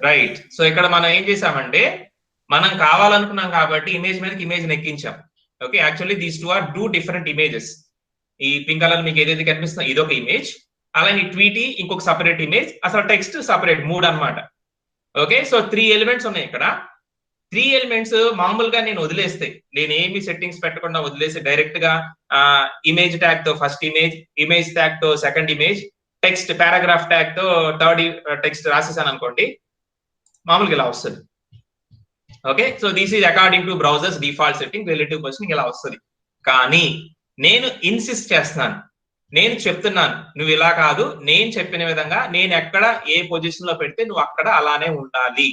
Speaker 1: రైట్, సో ఇక్కడ మనం ఏం చేసామంటే మనం కావాలనుకున్నాం కాబట్టి ఇమేజ్ మీదకి ఇమేజ్ ఎక్కించాం. Okay, actually these two are two different images. ఈ పింక్ కలర్ మీకు ఏదైతే కనిపిస్తుందో ఇదొక ఇమేజ్, అలాగే ట్వీటీ ఇంకొక సపరేట్ ఇమేజ్, అసలు టెక్స్ట్ సపరేట్, 3 అన్నమాట. ఓకే, సో 3 ఎలిమెంట్స్ ఉన్నాయి ఇక్కడ. 3 ఎలిమెంట్స్ మామూలుగా నేను వదిలేస్తే, నేను ఏమి సెట్టింగ్స్ పెట్టకుండా వదిలేసి డైరెక్ట్ గా ఇమేజ్ ట్యాగ్ తో ఫస్ట్ ఇమేజ్, ఇమేజ్ ట్యాగ్ తో second image, text paragraph tag తో థర్డ్ టెక్స్ట్ రాసేసాను అనుకోండి, మామూలుగా ఇలా వస్తుంది. Okay, so this is according to browsers default setting, relative positioning ఇలా వస్తుంది. కానీ నేను ఇన్సిస్ట్ చేస్తున్నాను, నేను చెప్తున్నాను నువ్వు ఇలా కాదు, నేను చెప్పిన విధంగా నేను ఎక్కడ ఏ పొజిషన్ లో పెడితే నువ్వు అక్కడ అలానే ఉండాలి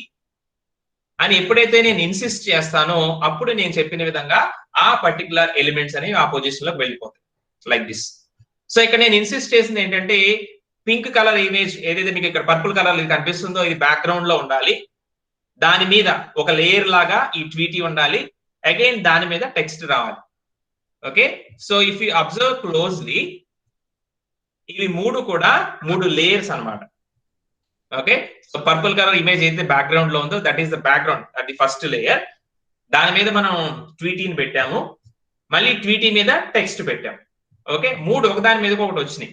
Speaker 1: అని ఎప్పుడైతే నేను ఇన్సిస్ట్ చేస్తానో అప్పుడు నేను చెప్పిన విధంగా ఆ పర్టికులర్ ఎలిమెంట్స్ అనేవి ఆ పొజిషన్ లోకి వెళ్ళిపోతాయి, లైక్ దిస్. సో ఇక్కడ నేను ఇన్సిస్ట్ చేసింది ఏంటంటే పింక్ కలర్ ఇమేజ్ ఏదైతే మీకు ఇక్కడ పర్పుల్ కలర్ కనిపిస్తుందో ఇది బ్యాక్గ్రౌండ్ లో ఉండాలి, దాని మీద ఒక లేయర్ లాగా ఈ ట్వీటీ ఉండాలి, అగైన్ దాని మీద టెక్స్ట్ రావాలి. Okay, so if you observe closely ఇవి 3 కూడా 3 లేయర్స్ అన్నమాట. Okay, so purple colour image అయితే బ్యాక్గ్రౌండ్ లో ఉందో దట్ ఈస్ ద బ్యాక్గ్రౌండ్, అది ఫస్ట్ లేయర్. దాని మీద మనం ట్వీటీని పెట్టాము, మళ్ళీ ట్వీటీ మీద టెక్స్ట్ పెట్టాము. ఓకే, 3 ఒకదాని మీద ఒకటి వచ్చినాయి,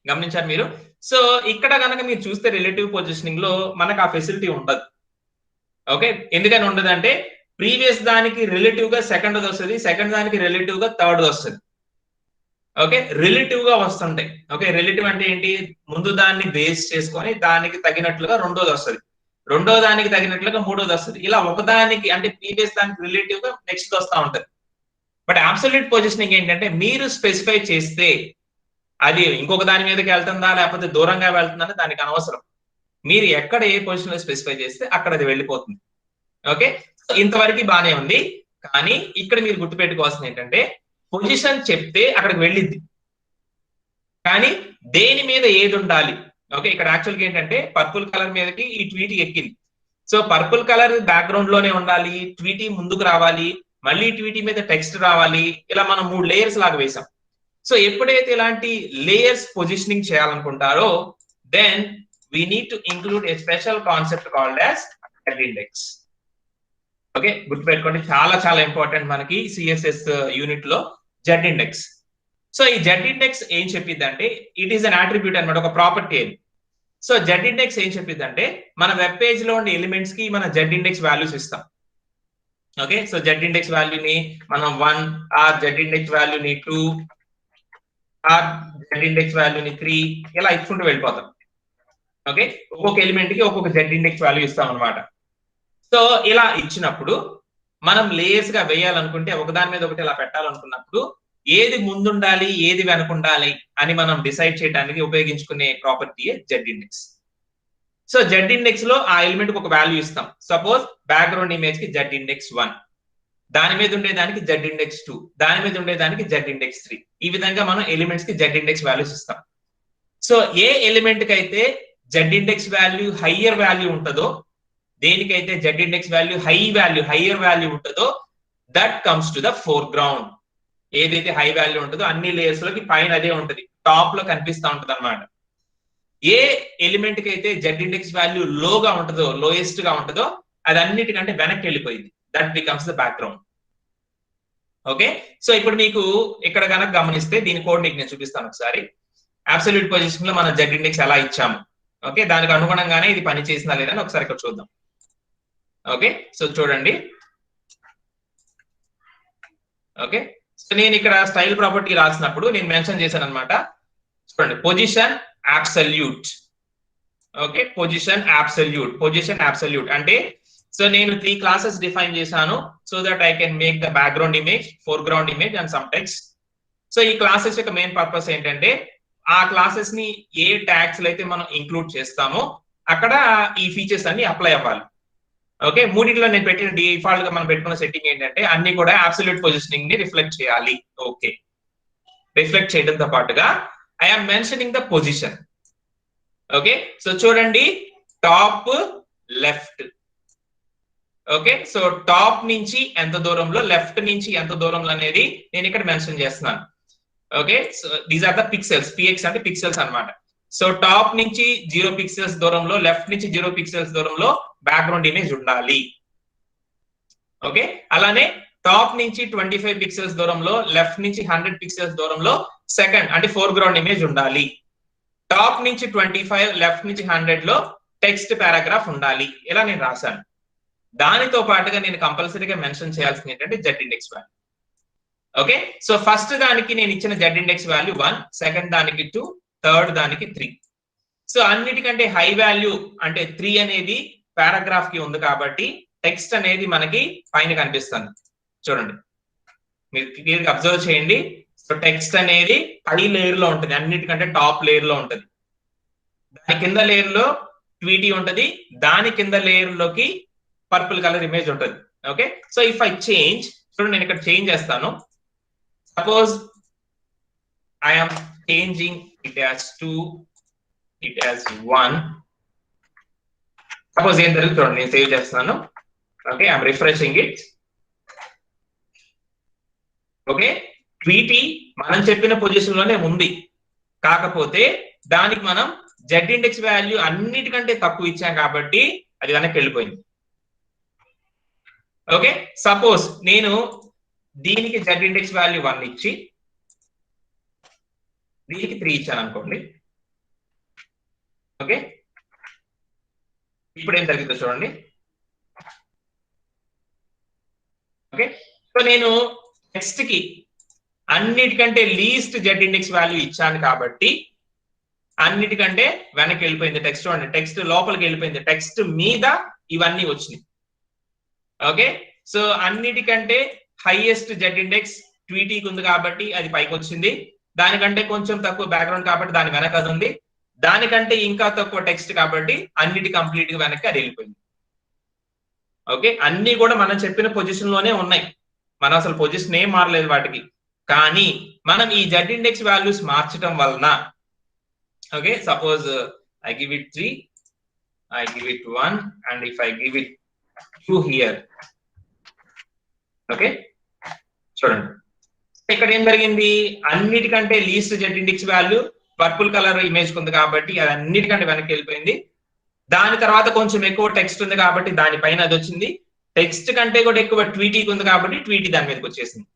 Speaker 1: గమనించారు మీరు? సో ఇక్కడ కనుక మీరు చూస్తే రిలేటివ్ పొజిషనింగ్ లో మనకు ఆ ఫెసిలిటీ ఉండదు. ఓకే, ఎందుకని ఉండదు అంటే ప్రీవియస్ దానికి రిలేటివ్ గా సెకండ్ వస్తుంది, సెకండ్ దానికి రిలేటివ్ గా థర్డ్ వస్తుంది. ఓకే, రిలేటివ్ గా వస్తుంటాయి. ఓకే, రిలేటివ్ అంటే ఏంటి, ముందు దాన్ని బేస్ చేసుకొని దానికి తగినట్లుగా రెండోది వస్తుంది, రెండో దానికి తగినట్లుగా మూడోది వస్తుంది, ఇలా ఒకదానికి అంటే ప్రీవియస్ దానికి రిలేటివ్ గా నెక్స్ట్ వస్తూ ఉంటది. బట్ అబ్సల్యూట్ పొజిషనింగ్ ఏంటంటే మీరు స్పెసిఫై చేస్తే అది ఇంకొక దాని మీదకి వెళ్తుందా లేకపోతే దూరంగా వెళ్తుందా దానికి అనవసరం, మీరు ఎక్కడ ఏ పొజిషన్ లో స్పెసిఫై చేస్తే అక్కడ అది వెళ్ళిపోతుంది. ఓకే, ఇంతవరకు బానే ఉంది. కానీ ఇక్కడ మీరు గుర్తుపెట్టుకోవాల్సింది ఏంటంటే పొజిషన్ చెప్తే అక్కడికి వెళ్ళిద్ది, కానీ దేని మీద ఏది ఉండాలి. ఓకే, ఇక్కడ యాక్చువల్గా ఏంటంటే పర్పుల్ కలర్ మీదకి ఈ ట్వీటీ ఎక్కింది, సో పర్పుల్ కలర్ బ్యాక్గ్రౌండ్ లోనే ఉండాలి, ట్వీటీ ముందుకు రావాలి, మళ్ళీ ట్వీటీ మీద టెక్స్ట్ రావాలి, ఇలా మనం 3 లేయర్స్ లాగా వేసాం. సో ఎప్పుడైతే ఇలాంటి లేయర్స్ పొజిషనింగ్ చేయాలనుకుంటారో then we need to include a special concept called as Z index. Okay, గుర్తుపెట్టుకోండి, చాలా చాలా ఇంపార్టెంట్ మనకి సిఎస్ఎస్ యూనిట్ లో జెడ్ ఇండెక్స్. సో ఈ జెడ్ ఇండెక్స్ ఏం చెప్పిద్ది అంటే ఇట్ ఈస్ అన్ అట్రిబ్యూట్ అనమాట, ఒక ప్రాపర్టీ అది. సో జెడ్ ఇండెక్స్ ఏం చెప్పిద్ది అంటే మన వెబ్ పేజ్ లో ఉండే ఎలిమెంట్స్ కి మన జెడ్ ఇండెక్స్ వాల్యూస్ ఇస్తాం. ఓకే, సో జెడ్ ఇండెక్స్ వాల్యూని మనం 1 ఆర్ జెడ్ ఇండెక్స్ వాల్యూని 2 ఆర్ జెడ్ ఇండెక్స్ వాల్యూని 3 ఇలా ఇచ్చుకుంటూ వెళ్ళిపోతాం. ఓకే, ఒక్కొక్క ఎలిమెంట్ కి ఒక్కొక్క జెడ్ ఇండెక్స్ వాల్యూ ఇస్తాం అనమాట. సో ఇలా ఇచ్చినప్పుడు మనం లేయర్స్ గా వేయాలనుకుంటే ఒకదాని మీద ఒకటి ఇలా పెట్టాలనుకున్నప్పుడు ఏది ముందుండాలి ఏది వెనకుండాలి అని మనం డిసైడ్ చేయడానికి ఉపయోగించుకునే ప్రాపర్టీయే Z index. So Z index లో ఆ ఎలిమెంట్ కి ఒక వాల్యూ ఇస్తాం. సపోజ్ బ్యాక్గ్రౌండ్ ఇమేజ్ కి జెడ్ ఇండెక్స్ 1, దాని మీద ఉండేదానికి జెడ్ ఇండెక్స్ 2, దాని మీద ఉండేదానికి జెడ్ ఇండెక్స్ 3. ఈ విధంగా మనం ఎలిమెంట్స్ కి జెడ్ ఇండెక్స్ వాల్యూస్ ఇస్తాం. సో ఏ ఎలిమెంట్ కి అయితే Z index value higher value ఉంటుందో, దేనికైతే Z index value higher value ఉంటుందో that comes to the foreground. ఏదైతే హై వాల్యూ ఉంటుందో అన్ని లేయర్స్ లోకి పైన అదే ఉంటుంది, టాప్ లో కనిపిస్తూ ఉంటుంది అనమాట. ఏ ఎలిమెంట్ కి అయితే జెడ్ ఇండెక్స్ వాల్యూ లోగా ఉంటుందో, లోయెస్ట్ గా ఉంటుందో అది అన్నిటికంటే వెనక్కి వెళ్ళిపోయింది. That becomes the background. Okay, so ఇప్పుడు మీకు ఇక్కడ కనుక గమనిస్తే దీని కోడ్ నీకు నేను చూపిస్తాను ఒకసారి. అబ్సల్యూట్ పొజిషన్ లో మనం జెడ్ ఇండెక్స్ ఎలా ఇచ్చాము, ఓకే, దానికి అనుగుణంగానే ఇది పని చేసిందా లేదని ఒకసారి ఇక్కడ చూద్దాం. ఓకే, సో చూడండి. ఓకే, సో నేను ఇక్కడ స్టైల్ ప్రాపర్టీ రాసినప్పుడు నేను మెన్షన్ చేశాను అనమాట. చూడండి, position absolute. Okay, position absolute అంటే సో నేను 3 క్లాసెస్ డిఫైన్ చేశాను so that I can make the background image, foreground image and some text. So ఈ క్లాసెస్ యొక్క మెయిన్ పర్పస్ ఏంటంటే ఆ క్లాసెస్ ని ఏ ట్యాగ్స్ అయితే మనం ఇంక్లూడ్ చేస్తామో అక్కడ ఈ ఫీచర్స్ అన్ని అప్లై అవ్వాలి. ఓకే, మూడిట్లో నేను పెట్టిన డిఫాల్ట్ గా మనం పెట్టుకున్న సెట్టింగ్ ఏంటంటే అన్ని కూడా అబ్సల్యూట్ పొజిషనింగ్ ని రిఫ్లెక్ట్ చేయాలి. ఓకే, రిఫ్లెక్ట్ చేయడంతో పాటుగా I am mentioning the position. Okay, so చూడండి, top left. Okay, so top నుంచి ఎంత దూరంలో, లెఫ్ట్ నుంచి ఎంత దూరంలో అనేది నేను ఇక్కడ మెన్షన్ చేస్తున్నాను. Okay, so these are the pixels, PX అంటే పిక్సెల్స్ అన్నమాట. సో టాప్ నుంచి 0 పిక్సెల్స్ దూరంలో, లెఫ్ట్ నుంచి 0 పిక్సెల్స్ దూరంలో బ్యాక్గ్రౌండ్ ఇమేజ్ ఉండాలి. ఓకే, అలానే టాప్ నుంచి 25 పిక్సెల్స్ దూరంలో, లెఫ్ట్ నుంచి 100 పిక్సెల్స్ దూరంలో సెకండ్ అంటే ఫోర్గ్రౌండ్ ఇమేజ్ ఉండాలి. టాప్ నుంచి 25, లెఫ్ట్ నుంచి 100 లో టెక్స్ట్ పారాగ్రాఫ్ ఉండాలి. ఇలా నేను రాశాను. దానితో పాటుగా నేను కంపల్సరీగా మెన్షన్ చేయాల్సింది ఏంటంటే Z index value. Okay, so first దానికి నేను ఇచ్చిన జెడ్ ఇండెక్స్ వాల్యూ 1, సెకండ్ దానికి 2, థర్డ్ దానికి 3. సో అన్నిటికంటే హై వాల్యూ అంటే 3 అనేది పారాగ్రాఫ్ కి ఉంది కాబట్టి టెక్స్ట్ అనేది మనకి పైన కనిపిస్తుంది. చూడండి, మీరు క్లియర్ గా అబ్జర్వ్ చేయండి. సో టెక్స్ట్ అనేది పై లేయర్ లో ఉంటుంది, అన్నిటికంటే టాప్ లేయర్ లో ఉంటుంది. దాని కింద లేయర్ లో ట్వీటీ ఉంటుంది, దాని కింద లేయర్ లోకి పర్పుల్ కలర్ ఇమేజ్ ఉంటుంది. Okay, so if I change, చూడండి నేను ఇక్కడ చేంజ్ చేస్తాను. Suppose I am changing it as 2, it as 1. Suppose ఏం జరుగుతుంది చూడండి, నేను సేవ్ చేస్తున్నాను. Okay, I'm refreshing it. Okay, ట్వీటీ మనం చెప్పిన పొజిషన్ లోనే ఉంది, కాకపోతే దానికి మనం జెడ్ ఇండెక్స్ వాల్యూ అన్నిటికంటే తక్కువ ఇచ్చాం కాబట్టి అది వెనక్కి వెళ్ళిపోయింది. ఓకే, సపోజ్ నేను దీనికి జెడ్ ఇండెక్స్ వాల్యూ 1 ఇచ్చి దీనికి 3 ఇచ్చాను అనుకోండి. ఓకే, ఇప్పుడు ఏం జరిగిందో చూడండి. ఓకే, సో నేను టెక్స్ట్ కి అన్నిటికంటే లీస్ట్ జెడ్ ఇండెక్స్ వాల్యూ ఇచ్చాను కాబట్టి అన్నిటికంటే వెనక్కి వెళ్ళిపోయింది టెక్స్ట్. చూడండి, టెక్స్ట్ లోపలికి వెళ్ళిపోయింది, టెక్స్ట్ మీద ఇవన్నీ వచ్చినాయి. ఓకే, సో అన్నిటికంటే హైయెస్ట్ జెడ్ ఇండెక్స్ ట్వీటీకి ఉంది కాబట్టి అది పైకి వచ్చింది. దానికంటే కొంచెం తక్కువ బ్యాక్గ్రౌండ్ కాబట్టి దాని వెనక అది ఉంది. దానికంటే ఇంకా తక్కువ టెక్స్ట్ కాబట్టి అన్నిటి కంప్లీట్ గా వెనక్కి అది వెళ్ళిపోయింది. ఓకే, అన్ని కూడా మనం చెప్పిన పొజిషన్ లోనే ఉన్నాయి, మనం అసలు పొజిషన్ ఏం మారలేదు వాటికి. కానీ మనం ఈ జెడ్ ఇండెక్స్ వాల్యూస్ మార్చడం వలన, okay, suppose I give it 3, I give it 1 and if I give it 2 here. Okay, చూడండి ఇక్కడ ఏం జరిగింది, అన్నిటికంటే least Z index value purple colour image ఉంది కాబట్టి అది అన్నిటికంటే వెనక్కి వెళ్ళిపోయింది. దాని తర్వాత కొంచెం ఎక్కువ టెక్స్ట్ ఉంది కాబట్టి దానిపైన అది వచ్చింది. టెక్స్ట్ కంటే కూడా ఎక్కువ ట్వీటీకి ఉంది కాబట్టి ట్వీటీ దాని మీదకి వచ్చేసింది.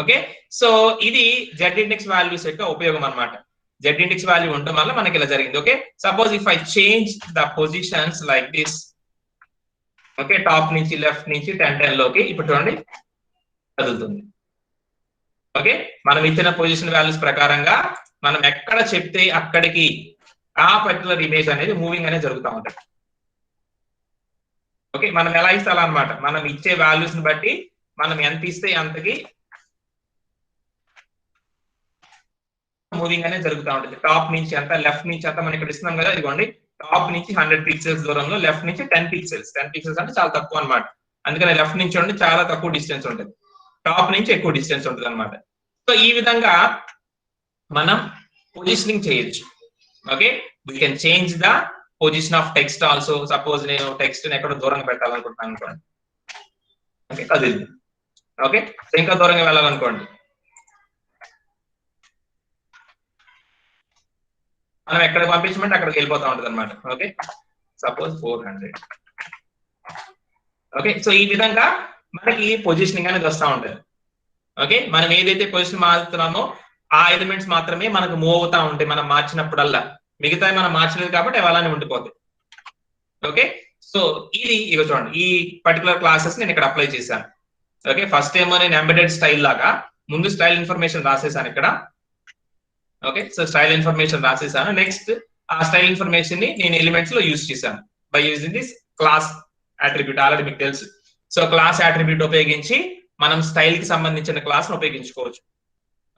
Speaker 1: ఓకే, సో ఇది జెడ్ ఇండెక్స్ వాల్యూస్ యొక్క ఉపయోగం అన్నమాట. జెడ్ ఇండెక్స్ వాల్యూ ఉండడం వల్ల మనకి ఇలా జరిగింది. Okay, suppose if I change the positions like this. Okay, top నుంచి లెఫ్ట్ నుంచి 10 లోకి ఇప్పుడు చూడండి కదులుతుంది. ఓకే, మనం ఇచ్చిన పొజిషన్ వాల్యూస్ ప్రకారంగా మనం ఎక్కడ చెప్తే అక్కడికి ఆ పర్టికులర్ ఇమేజ్ అనేది మూవింగ్ అనేది జరుగుతూ ఉంటుంది. ఓకే, మనం ఎలా ఇస్తాం అన్నమాట, మనం ఇచ్చే వాల్యూస్ ని బట్టి మనం ఎంత ఇస్తే అంతకి మూవింగ్ అనేది జరుగుతూ ఉంటుంది. టాప్ నుంచి అంత, లెఫ్ట్ నుంచి అంత, మనం ఇక్కడ ఇస్తున్నాం కదా, ఇదిగోండి టాప్ నుంచి 100 పిక్సెల్స్ దూరంలో, లెఫ్ట్ నుంచి 10 పిక్సెల్స్. 10 పిక్సెల్స్ అంటే చాలా తక్కువ అనమాట. అందుకని లెఫ్ట్ నుంచి ఉండి చాలా తక్కువ డిస్టెన్స్ ఉంటుంది, టాప్ నుంచి ఎక్కువ డిస్టెన్స్ ఉంటుంది అనమాట. సో ఈ విధంగా మనం పొజిషనింగ్ చేయొచ్చు. Okay, we can change the position of text also. Suppose నేను టెక్స్ట్ ఎక్కడ దూరంగా పెట్టాలనుకుంటున్నాను అనుకోండి. ఓకే, కదిలింది. ఓకే, ఇంకా దూరంగా వెళ్ళాలనుకోండి, మనం ఎక్కడ పంపించమంటే అక్కడికి వెళ్ళిపోతా ఉంటుంది అనమాట. Okay, suppose 400. ఓకే, సో ఈ విధంగా మనకి పొజిషనింగ్ అనేది వస్తూ ఉంటుంది. ఓకే, మనం ఏదైతే పొజిషన్ మారుతున్నామో ఆ ఎలిమెంట్స్ మాత్రమే మనకు మూవ్ అవుతా ఉంటాయి మనం మార్చినప్పుడల్లా. మిగతా మనం మార్చలేదు కాబట్టి అవి అలానే ఉండిపోతాయి. ఓకే, సో ఇది ఇక చూడండి, ఈ పర్టికులర్ క్లాసెస్ నేను ఇక్కడ అప్లై చేశాను. ఓకే, ఫస్ట్ ఏమో నేను ఎంబెడెడ్ స్టైల్ లాగా ముందు స్టైల్ ఇన్ఫర్మేషన్ రాసేసాను ఇక్కడ. ఓకే, సో స్టైల్ ఇన్ఫర్మేషన్ రాసేసాను. నెక్స్ట్ ఆ స్టైల్ ఇన్ఫర్మేషన్ ని నేను ఎలిమెంట్స్ లో యూజ్ చేశాను by using this class attribute. Already మీకు తెలుసు. సో క్లాస్ అట్రిబ్యూట్ ఉపయోగించి మనం స్టైల్ కి సంబంధించిన క్లాస్ ను ఉపయోగించుకోవచ్చు.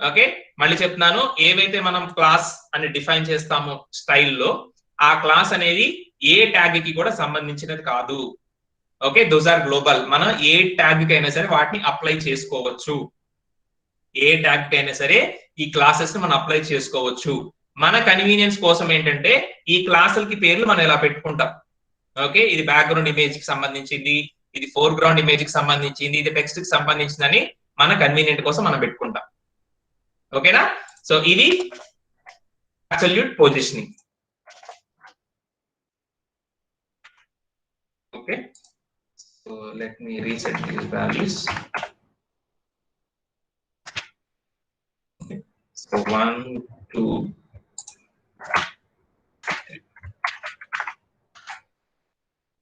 Speaker 1: ఓకే, మళ్ళీ చెప్తున్నాను, ఏవైతే మనం క్లాస్ అని డిఫైన్ చేస్తామో స్టైల్లో, ఆ క్లాస్ అనేది ఏ ట్యాగ్ కి కూడా సంబంధించినది కాదు. Okay, those are global. మనం ఏ ట్యాగ్ కి అయినా సరే వాటిని అప్లై చేసుకోవచ్చు. ఏ ట్యాగ్ కి అయినా సరే ఈ క్లాసెస్ ని మనం అప్లై చేసుకోవచ్చు. మన కన్వీనియన్స్ కోసం ఏంటంటే ఈ క్లాసులకి పేర్లు మనం ఇలా పెట్టుకుంటాం. ఓకే, ఇది బ్యాక్గ్రౌండ్ ఇమేజ్ కి సంబంధించింది, ఇది ఫోర్గ్రౌండ్ ఇమేజ్ కి సంబంధించింది, ఇది టెక్స్ట్ కి సంబంధించిందని మన కన్వీనియంట్ కోసం మనం పెట్టుకుంటాం. ఓకేనా, సో ఇది absolute positioning. Okay, so let me reset these values. So 1 2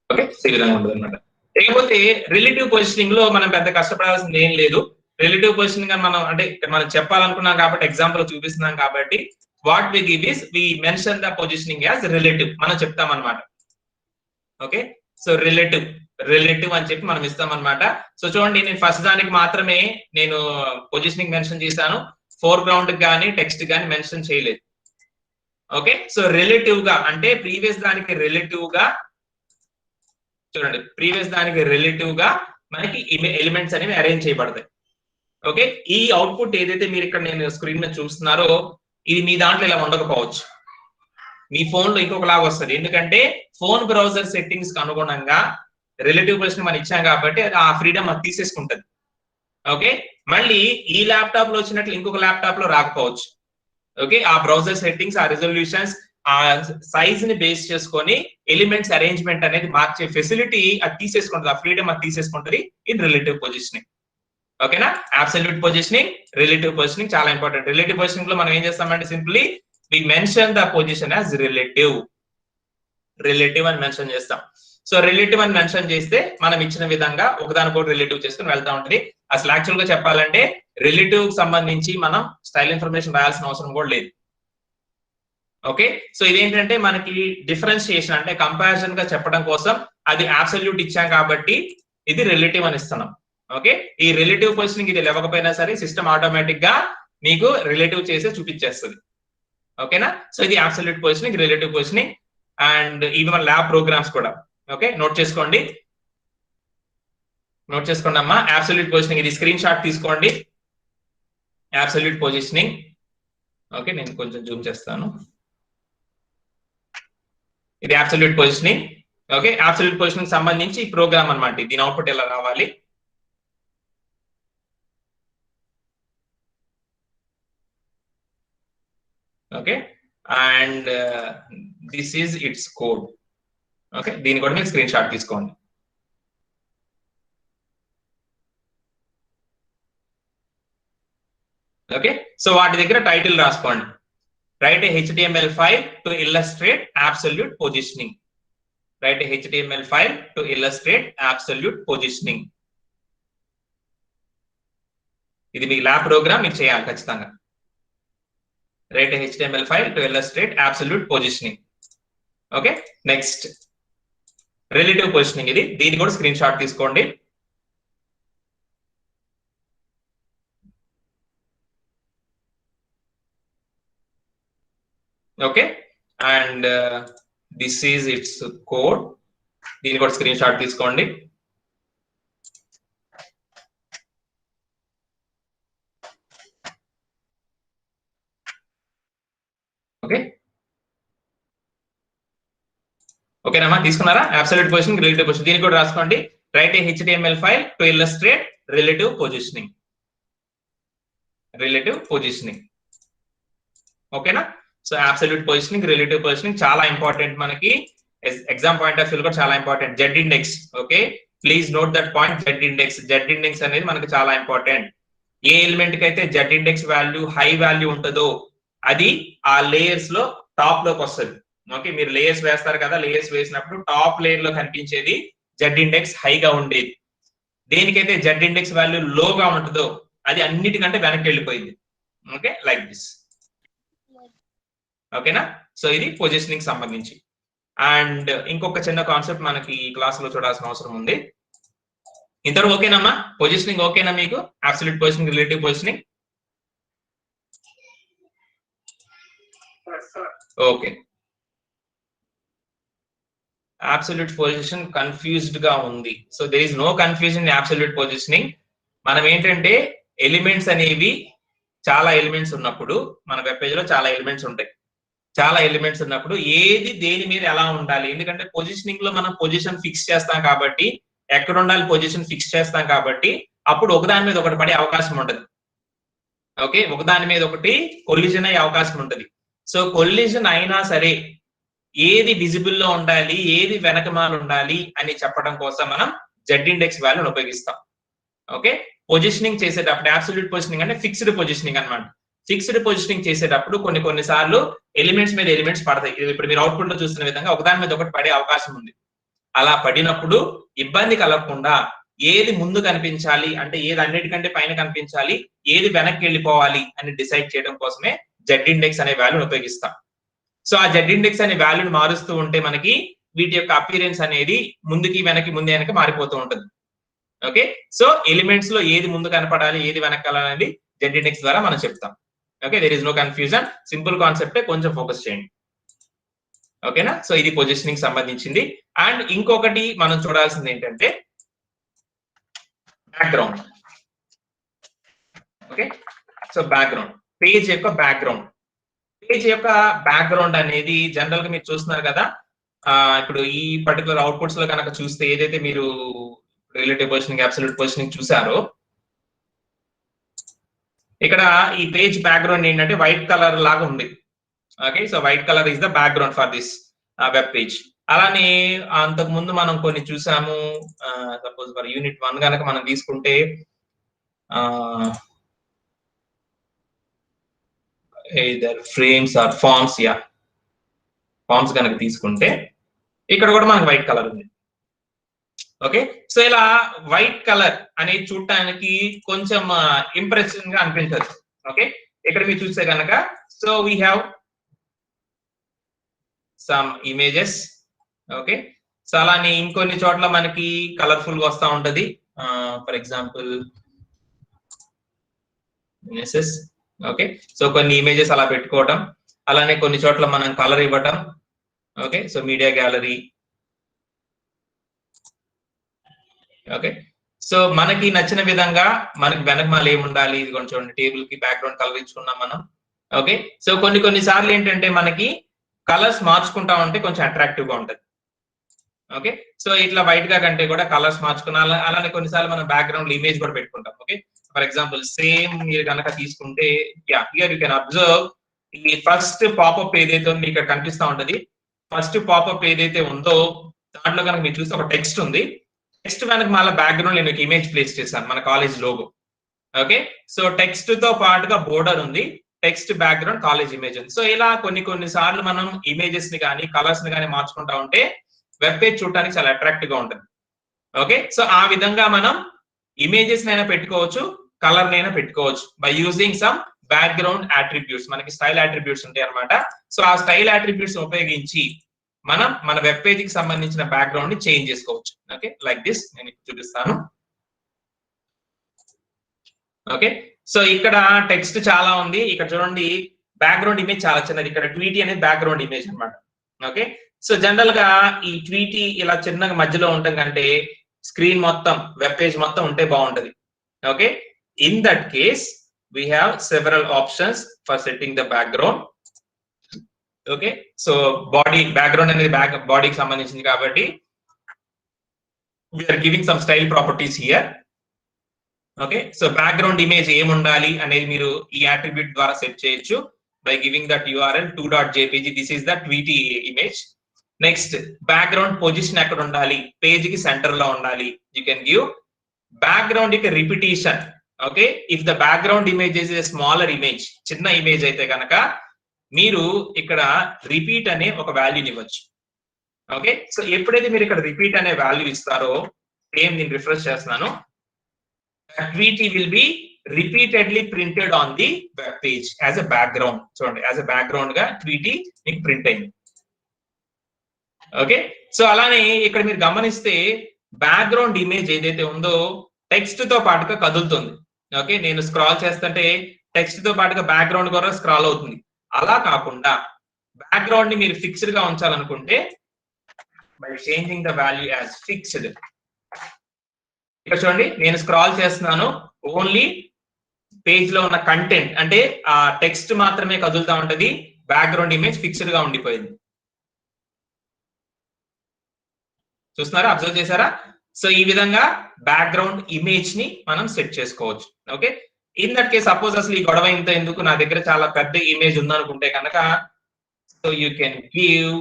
Speaker 1: okay, ఈ విధంగా ఉంటుంది అనమాట. లేకపోతే రిలేటివ్ పొజిషనింగ్ లో మనం పెద్ద కష్టపడాల్సింది ఏం లేదు. రిలేటివ్ పొజిషనింగ్ అని మనం అంటే మనం చెప్పాలనుకున్నాం కాబట్టి ఎగ్జాంపుల్ చూపిస్తున్నాం కాబట్టి what we give is we mention the positioning as relative మనం చెప్తాం అనమాట. ఓకే, సో రిలేటివ్ అని చెప్పి మనం ఇస్తాం అనమాట. సో చూడండి, నేను ఫస్ట్ దానికి మాత్రమే నేను పొజిషనింగ్ మెన్షన్ చేశాను, ఫోర్గ్రౌండ్ కానీ టెక్స్ట్ కానీ మెన్షన్ చేయలేదు. ఓకే, సో రిలేటివ్ గా అంటే ప్రీవియస్ దానికి రిలేటివ్ గా చూడండి, ప్రీవియస్ దానికి రిలేటివ్ గా మనకి ఎలిమెంట్స్ అనేవి అరేంజ్ చేయబడతాయి. ఓకే, ఈ అవుట్పుట్ ఏదైతే మీరు ఇక్కడ నేను స్క్రీన్ మీద చూస్తున్నారో ఇది మీ దాంట్లో ఇలా ఉండకపోవచ్చు, మీ ఫోన్ లో ఇంకొకలాగా వస్తుంది. ఎందుకంటే ఫోన్ బ్రౌజర్ సెట్టింగ్స్ కి అనుగుణంగా రిలేటివ్ పొజిషన్ మనం ఇచ్చాం కాబట్టి అది ఆ ఫ్రీడమ్ అది తీసేసుకుంటది. ఓకే, మళ్ళీ ఈ ల్యాప్టాప్ లో వచ్చినట్లు ఇంకొక ల్యాప్టాప్ లో రాకపోవచ్చు. ఓకే, ఆ బ్రౌజర్ సెట్టింగ్స్, ఆ రిజల్యూషన్స్, ఆ సైజ్ ని బేస్ చేసుకొని ఎలిమెంట్స్ అరేంజ్మెంట్ అనేది మార్చే ఫెసిలిటీ అది తీసేసుకుంటుంది, ఆ ఫ్రీడమ్ అది తీసేసుకుంటుంది ఇన్ రిలేటివ్ పొజిషనింగ్. ఓకేనా, అబ్సల్యూట్ పొజిషనింగ్, రిలేటివ్ పొజిషనింగ్ చాలా ఇంపార్టెంట్. రిలేటివ్ పొజిషనింగ్ లో మనం ఏం చేస్తామంటే simply we mention the position as relative అని మెన్షన్ చేస్తాం. సో రిలేటివ్ అని మెన్షన్ చేస్తే మనం ఇచ్చిన విధంగా ఒకదానికొకటి రిలేటివ్ చేసుకుని వెళ్తా ఉంటుంది. అసలు యాక్చువల్ గా చెప్పాలంటే రిలేటివ్ సంబంధించి మనం స్టైల్ ఇన్ఫర్మేషన్ రాయాల్సిన అవసరం కూడా లేదు. ఓకే, సో ఇదేంటంటే మనకి డిఫరెన్షియేషన్ అంటే కంపారిజన్ గా చెప్పడం కోసం అది అబ్సల్యూట్ ఇచ్చాం కాబట్టి ఇది రిలేటివ్ అని ఇస్తున్నాం. ఓకే, ఈ రిలేటివ్ పొజిషనింగ్ ఇది లేవకపోయినా సరే సిస్టమ్ ఆటోమేటిక్ గా మీకు రిలేటివ్ చేసి చూపించేస్తుంది. ఓకేనా, సో ఇది absolute positioning, relative positioning. And ఇవి మన ల్యాబ్ ప్రోగ్రామ్స్ కూడా. ఓకే, నోట్ చేసుకోండి అమ్మా. అబ్సల్యూట్ పొజిషనింగ్ ఇది స్క్రీన్ షాట్ తీసుకోండి. Absolute positioning. ఓకే, నేను కొంచెం జూమ్ చేస్తాను. ఇది absolute positioning. Okay, absolute positioning సంబంధించి ఈ ప్రోగ్రామ్ అన్నమాట. దీని అవుట్పుట్ ఎలా రావాలి. Okay, and this is its code. Okay, దీన్ని కూడా మీరు స్క్రీన్ షాట్ తీసుకోండి. ఓకే, సో వాటి దగ్గర టైటిల్ రాసుకోండి. Write a HTML file to illustrate absolute positioning. Right a HTML file to illustrate absolute positioning. ఇది మీ ల్యాబ్ ప్రోగ్రామ్, మీరు చేయాలి ఖచ్చితంగా. Right a HTML file to illustrate absolute positioning. Okay, next relative positioning. ఇది దీన్ని కూడా screen shot తీసుకోండి. Okay, and this is its code. దీన్ని కూడా స్క్రీన్ షాట్ తీసుకోండి. ఓకే, ఓకేనమ్మా, తీసుకున్నారా? అబ్సల్యూట్ పొజిషనింగ్, రిలేటివ్ పొజిషనింగ్, దీన్ని కూడా రాసుకోండి. Write a HTML file to illustrate relative positioning. Relative positioning, ఓకేనా? So absolute positioning, relative positioning చాలా ఇంపార్టెంట్ మనకి. ఎగ్జామ్ పాయింట్ ఆఫ్ వ్యూ కూడా చాలా important. Z index, okay, please note that point. Z index, Z index అనేది మనకి చాలా important. ఏ element కి అయితే Z index value high value ఉంటుందో అది ఆ లేయర్స్ లో టాప్ లోకి వస్తుంది. ఓకే, మీరు లేయర్స్ వేస్తారు కదా, లేయర్స్ వేసినప్పుడు టాప్ లేయర్ లో కనిపించేది జెడ్ ఇండెక్స్ హైగా ఉండేది. దేనికైతే జెడ్ ఇండెక్స్ వాల్యూ లోగా ఉంటుందో అది అన్నిటికంటే వెనక్కి వెళ్ళిపోయింది. Okay, like this. ఓకేనా? సో ఇది పొజిషనింగ్ సంబంధించి. అండ్ ఇంకొక చిన్న కాన్సెప్ట్ మనకి ఈ క్లాస్ లో చూడాల్సిన అవసరం ఉంది. ఇంతవరకు ఓకేనమ్మా? పొజిషనింగ్ ఓకేనా మీకు? Absolute positioning, relative positioning. Okay, absolute position confused గా ఉంది. So there is no confusion in absolute positioning. మనం ఏంటంటే ఎలిమెంట్స్ అనేవి చాలా ఎలిమెంట్స్ ఉన్నప్పుడు, మన వెబ్ పేజ్ లో చాలా ఎలిమెంట్స్ ఉంటాయి. చాలా ఎలిమెంట్స్ ఉన్నప్పుడు ఏది దేని మీద ఎలా ఉండాలి, ఎందుకంటే పొజిషనింగ్ లో మనం పొజిషన్ ఫిక్స్ చేస్తాం కాబట్టి, ఎక్కడ ఉండాలి పొజిషన్ ఫిక్స్ చేస్తాం కాబట్టి అప్పుడు ఒకదాని మీద ఒకటి పడే అవకాశం ఉంటుంది. ఓకే, ఒకదాని మీద ఒకటి కొలిజన్ అయ్యే అవకాశం ఉంటుంది. సో కొలిజన్ అయినా సరే ఏది విజిబుల్ లో ఉండాలి, ఏది వెనకమాల ఉండాలి అని చెప్పడం కోసం మనం జెడ్ ఇండెక్స్ వాల్యూని ఉపయోగిస్తాం. ఓకే, పొజిషనింగ్ చేసేటప్పుడు అబ్సల్యూట్ పొజిషనింగ్ అంటే ఫిక్స్డ్ పొజిషనింగ్ అన్నమాట. ఫిక్స్డ్ పొజిషనింగ్ చేసేటప్పుడు కొన్ని సార్లు ఎలిమెంట్స్ మీద ఎలిమెంట్స్ పడతాయి. ఇప్పుడు మీరు అవుట్పుట్ లో చూస్తున్న విధంగా ఒకదాని మీద ఒకటి పడే అవకాశం ఉంది. అలా పడినప్పుడు ఇబ్బంది కలగకుండా ఏది ముందు కనిపించాలి అంటే ఏది అన్నిటికంటే పైన కనిపించాలి, ఏది వెనక్కి వెళ్ళిపోవాలి అని డిసైడ్ చేయడం కోసమే జెడ్ ఇండెక్స్ అనే వాల్యూని ఉపయోగిస్తాం. సో ఆ జెడ్ ఇండెక్స్ అనే వాల్యూని మారుస్తూ ఉంటే మనకి వీటి యొక్క అపీరెన్స్ అనేది ముందుకి వెనక్కి ముందు వెనక్కి మారిపోతూ ఉంటుంది. ఓకే, సో ఎలిమెంట్స్ లో ఏది ముందు కనపడాలి, ఏది వెనకాల అనేది జెడ్ ఇండెక్స్ ద్వారా మనం చెప్తాం. Okay, there is no confusion, simple కాన్సెప్టే, కొంచెం ఫోకస్ చేయండి. ఓకేనా? సో ఇది పొజిషనింగ్ సంబంధించింది. అండ్ ఇంకొకటి మనం చూడాల్సింది ఏంటంటే background. Okay, so background, page యొక్క బ్యాక్గ్రౌండ్. పేజ్ యొక్క బ్యాక్గ్రౌండ్ అనేది జనరల్ గా మీరు చూస్తున్నారు కదా. ఇప్పుడు ఈ పర్టికులర్ అవుట్పుట్స్ లో కనుక చూస్తే ఏదైతే మీరు రిలేటివ్ పొజిషనింగ్, అబ్సల్యూట్ పొజిషనింగ్ చూసారో, ఇక్కడ ఈ పేజ్ బ్యాక్గ్రౌండ్ ఏంటంటే వైట్ కలర్ లాగా ఉంది. Okay, so white colour is the background for this web page. అలానే అంతకు ముందు మనం కొన్ని చూసాము. సపోజ్ ఫర్ యూనిట్ 1 కనుక మనం తీసుకుంటే either frames or forms, yeah, forms కనుక తీసుకుంటే ఇక్కడ కూడా మనకు వైట్ కలర్ ఉంది. ఓకే, సో ఇలా వైట్ కలర్ అనేది చూడటానికి కొంచెం ఇంప్రెసివ్ గా అనిపించదు. ఓకే, ఇక్కడ మీరు చూస్తే కనుక so we have some images. Okay, so అలానే ఇంకొన్ని చోట్ల మనకి కలర్ఫుల్ గా వస్తూ ఉంటది. For example images. Okay, so కొన్ని ఇమేజెస్ అలా పెట్టుకోవడం, అలానే కొన్ని చోట్ల మనం కలర్ ఇవ్వటం. Okay, so media gallery. Okay, so మనకి నచ్చిన విధంగా మనకి వెనకమాల ఏముండాలి, ఇది కొంచెం టేబుల్ కి బ్యాక్గ్రౌండ్ కలర్ ఇచ్చుకున్నాం మనం. ఓకే, సో కొన్ని సార్లు ఏంటంటే మనకి కలర్స్ మార్చుకుంటా ఉంటే కొంచెం అట్రాక్టివ్ గా ఉంటది. ఓకే, సో ఇట్లా వైట్ గా కంటే కూడా కలర్స్ మార్చుకున్నా, అలానే కొన్నిసార్లు మనం బ్యాక్గ్రౌండ్ ఇమేజ్ కూడా పెట్టుకుంటాం. ఓకే, ఫర్ ఎగ్జాంపుల్ సేమ్ మీరు కనుక తీసుకుంటే హియర్ యూ కెన్ అబ్జర్వ్ ఈ ఫస్ట్ పాపప్ ఏదైతే ఉందో ఇక్కడ కనిపిస్తా ఉంటది. ఫస్ట్ పాపప్ ఏదైతే ఉందో దాంట్లో కనుక మీరు చూస్తే ఒక టెక్స్ట్ ఉంది. టెక్స్ట్ వెనక మళ్ళీ బ్యాక్గ్రౌండ్ నేను ఒక ఇమేజ్ ప్లేస్ చేశాను, మన college logo. Okay, so text తో పాటుగా బోర్డర్ ఉంది, టెక్స్ట్ బ్యాక్గ్రౌండ్ కాలేజ్ ఇమేజ్ ఉంది. సో ఇలా కొన్ని సార్లు మనం ఇమేజెస్ ని కానీ కలర్స్ ని కానీ మార్చుకుంటా ఉంటే వెబ్ పేజ్ చూడడానికి చాలా అట్రాక్టివ్ గా ఉంటుంది. ఓకే, సో ఆ విధంగా మనం ఇమేజెస్ నైనా పెట్టుకోవచ్చు, కలర్ నైనా పెట్టుకోవచ్చు by using some background attributes. మనకి స్టైల్ అట్రిబ్యూట్స్ ఉంటాయి అనమాట. సో ఆ స్టైల్ అట్రిబ్యూట్స్ ఉపయోగించి మనం మన వెబ్ పేజ్ కి సంబంధించిన బ్యాక్గ్రౌండ్ ని చేంజ్ చేసుకోవచ్చు. ఓకే, లైక్ దిస్ నేను చూపిస్తాను. ఓకే, సో ఇక్కడ టెక్స్ట్ చాలా ఉంది. ఇక్కడ చూడండి బ్యాక్గ్రౌండ్ ఇమేజ్ చాలా చిన్నది. ఇక్కడ ట్వీటీ అనేది బ్యాక్గ్రౌండ్ ఇమేజ్ అనమాట. ఓకే, సో జనరల్ గా ఈ ట్వీటీ ఇలా చిన్నగా మధ్యలో ఉండటం కంటే స్క్రీన్ మొత్తం వెబ్ పేజ్ మొత్తం ఉంటే బాగుంటది. Okay, in that case we have several options for setting the background. Okay, so body background అనేది బాడీకి సంబంధించింది కాబట్టి we are giving some style properties here. Okay, so background image ఏముండాలి అనేది మీరు ఈ అట్రిబ్యూట్ ద్వారా సెట్ చేయొచ్చు by giving that URL 2.jpg. this is the tweety image. Next background position ఎక్కడ ఉండాలి, పేజ్ కి సెంటర్ లో ఉండాలి. యూ కెన్ గివ్ బ్యాక్గ్రౌండ్ కి repetition. Okay, if the background image is a smaller image, చిన్న image అయితే కనుక మీరు ఇక్కడ రిపీట్ అనే ఒక వాల్యూని ఇవ్వచ్చు. ఓకే, సో ఎప్పుడైతే మీరు ఇక్కడ రిపీట్ అనే వాల్యూ ఇస్తారో, సేమ్ నేను రిఫ్రెష్ చేస్తున్నాను, Tweety will be repeatedly printed on the web page as a background. చూడండి, యాజ్ ఎ బ్యాక్గ్రౌండ్ గా ట్వీటీ మీకు ప్రింట్ అయింది. ఓకే, సో అలానే ఇక్కడ మీరు గమనిస్తే బ్యాక్గ్రౌండ్ ఇమేజ్ ఏదైతే ఉందో టెక్స్ట్ తో పాటుగా కదులుతుంది. ఓకే, నేను స్క్రాల్ చేస్తుంటే టెక్స్ట్ తో పాటుగా బ్యాక్గ్రౌండ్ కూడా స్క్రాల్ అవుతుంది. అలా కాకుండా బ్యాక్గ్రౌండ్ ని మీరు ఫిక్స్డ్ గా ఉంచాలనుకుంటే by changing the value as fixed. ఇక్కడ చూడండి, నేను స్క్రాల్ చేస్తున్నాను, ఓన్లీ పేజ్ లో ఉన్న కంటెంట్ అంటే ఆ టెక్స్ట్ మాత్రమే కదులుతా ఉంటది, బ్యాక్గ్రౌండ్ ఇమేజ్ ఫిక్స్డ్ గా ఉండిపోయింది. చూస్తున్నారా, అబ్జర్వ్ చేశారా? సో ఈ విధంగా బ్యాక్గ్రౌండ్ ఇమేజ్ ని మనం సెట్ చేసుకోవచ్చు. Okay, in that case suppose అసలు ఈ గొడవ ఇంత ఎందుకు, నా దగ్గర చాలా పెద్ద ఇమేజ్ ఉందనుకుంటే కనుక so you can give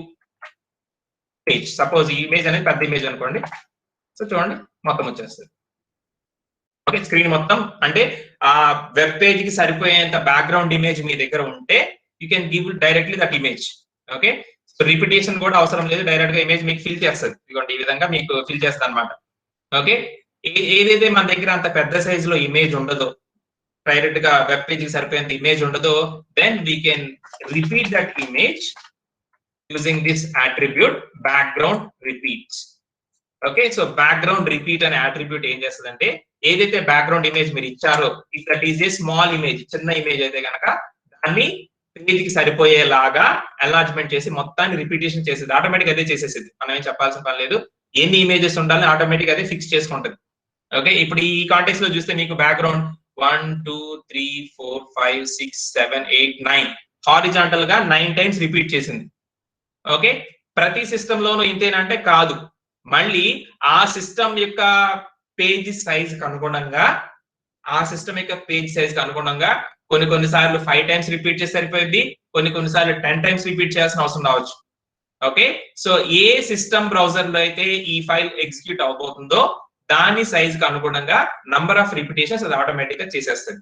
Speaker 1: page. Suppose ఈ ఇమేజ్ అనేది పెద్ద ఇమేజ్ అనుకోండి. సో చూడండి మొత్తం వచ్చేస్తుంది. ఓకే, స్క్రీన్ మొత్తం అంటే ఆ వెబ్ పేజ్ కి సరిపోయేంత బ్యాక్గ్రౌండ్ ఇమేజ్ మీ దగ్గర ఉంటే you can give directly that image. Okay, so repetition కూడా అవసరం లేదు, డైరెక్ట్ గా ఇమేజ్ మీకు ఫిల్ చేస్తుంది. ఇదిగోండి ఈ విధంగా మీకు ఫిల్ చేస్తుంది అనమాట. ఓకే, ఏదైతే మన దగ్గర అంత పెద్ద సైజ్ లో ఇమేజ్ ఉండదో, డైరెక్ట్ గా వెబ్ పేజ్ కి సరిపోయేంత ఇమేజ్ ఉండదో, then we can repeat that image using this attribute background repeats. Okay, so background repeat అనే అట్రిబ్యూట్ ఏం చేస్తుందంటే ఏదైతే బ్యాక్గ్రౌండ్ ఇమేజ్ మీరు ఇచ్చారో, if that is a small image, చిన్న ఇమేజ్ అయితే కనుక దాన్ని పేజ్ కి సరిపోయేలాగా ఎన్లార్జ్మెంట్ చేసి మొత్తాన్ని రిపీటేషన్ చేసేది, ఆటోమేటిక్ అదే చేసేసింది. మనం ఏం చెప్పాల్సిన పని లేదు, ఎన్ని ఇమేజెస్ ఉండాలని ఆటోమేటిక్ అదే ఫిక్స్ చేసుకుంటది. ఓకే, ఇప్పుడు ఈ కాంటెక్స్ట్ లో చూస్తే మీకు బ్యాక్గ్రౌండ్ 1 2 3 4 5 6 7 8 9 హారిజాంటల్ గా 9 టైమ్స్ రిపీట్ చేసింది. ఓకే, ప్రతి సిస్టమ్ లోనూ ఇంతేనంటే కాదు, మళ్ళీ ఆ సిస్టమ్ యొక్క పేజ్ సైజ్ కి అనుగుణంగా, ఆ సిస్టమ్ యొక్క పేజ్ సైజ్ కి అనుగుణంగా కొన్నిసార్లు 5 టైమ్స్ రిపీట్ చేసి సరిపోయింది, కొన్నిసార్లు 10 టైమ్స్ రిపీట్ చేయాల్సిన అవసరం రావచ్చు. ఓకే, సో ఏ సిస్టమ్ బ్రౌజర్ లో అయితే ఈ ఫైల్ ఎగ్జిక్యూట్ అవబోతుందో దాని సైజ్ కి అనుగుణంగా నంబర్ ఆఫ్ రిపిటేషన్స్ అది ఆటోమేటిక్ గా చేసేస్తుంది.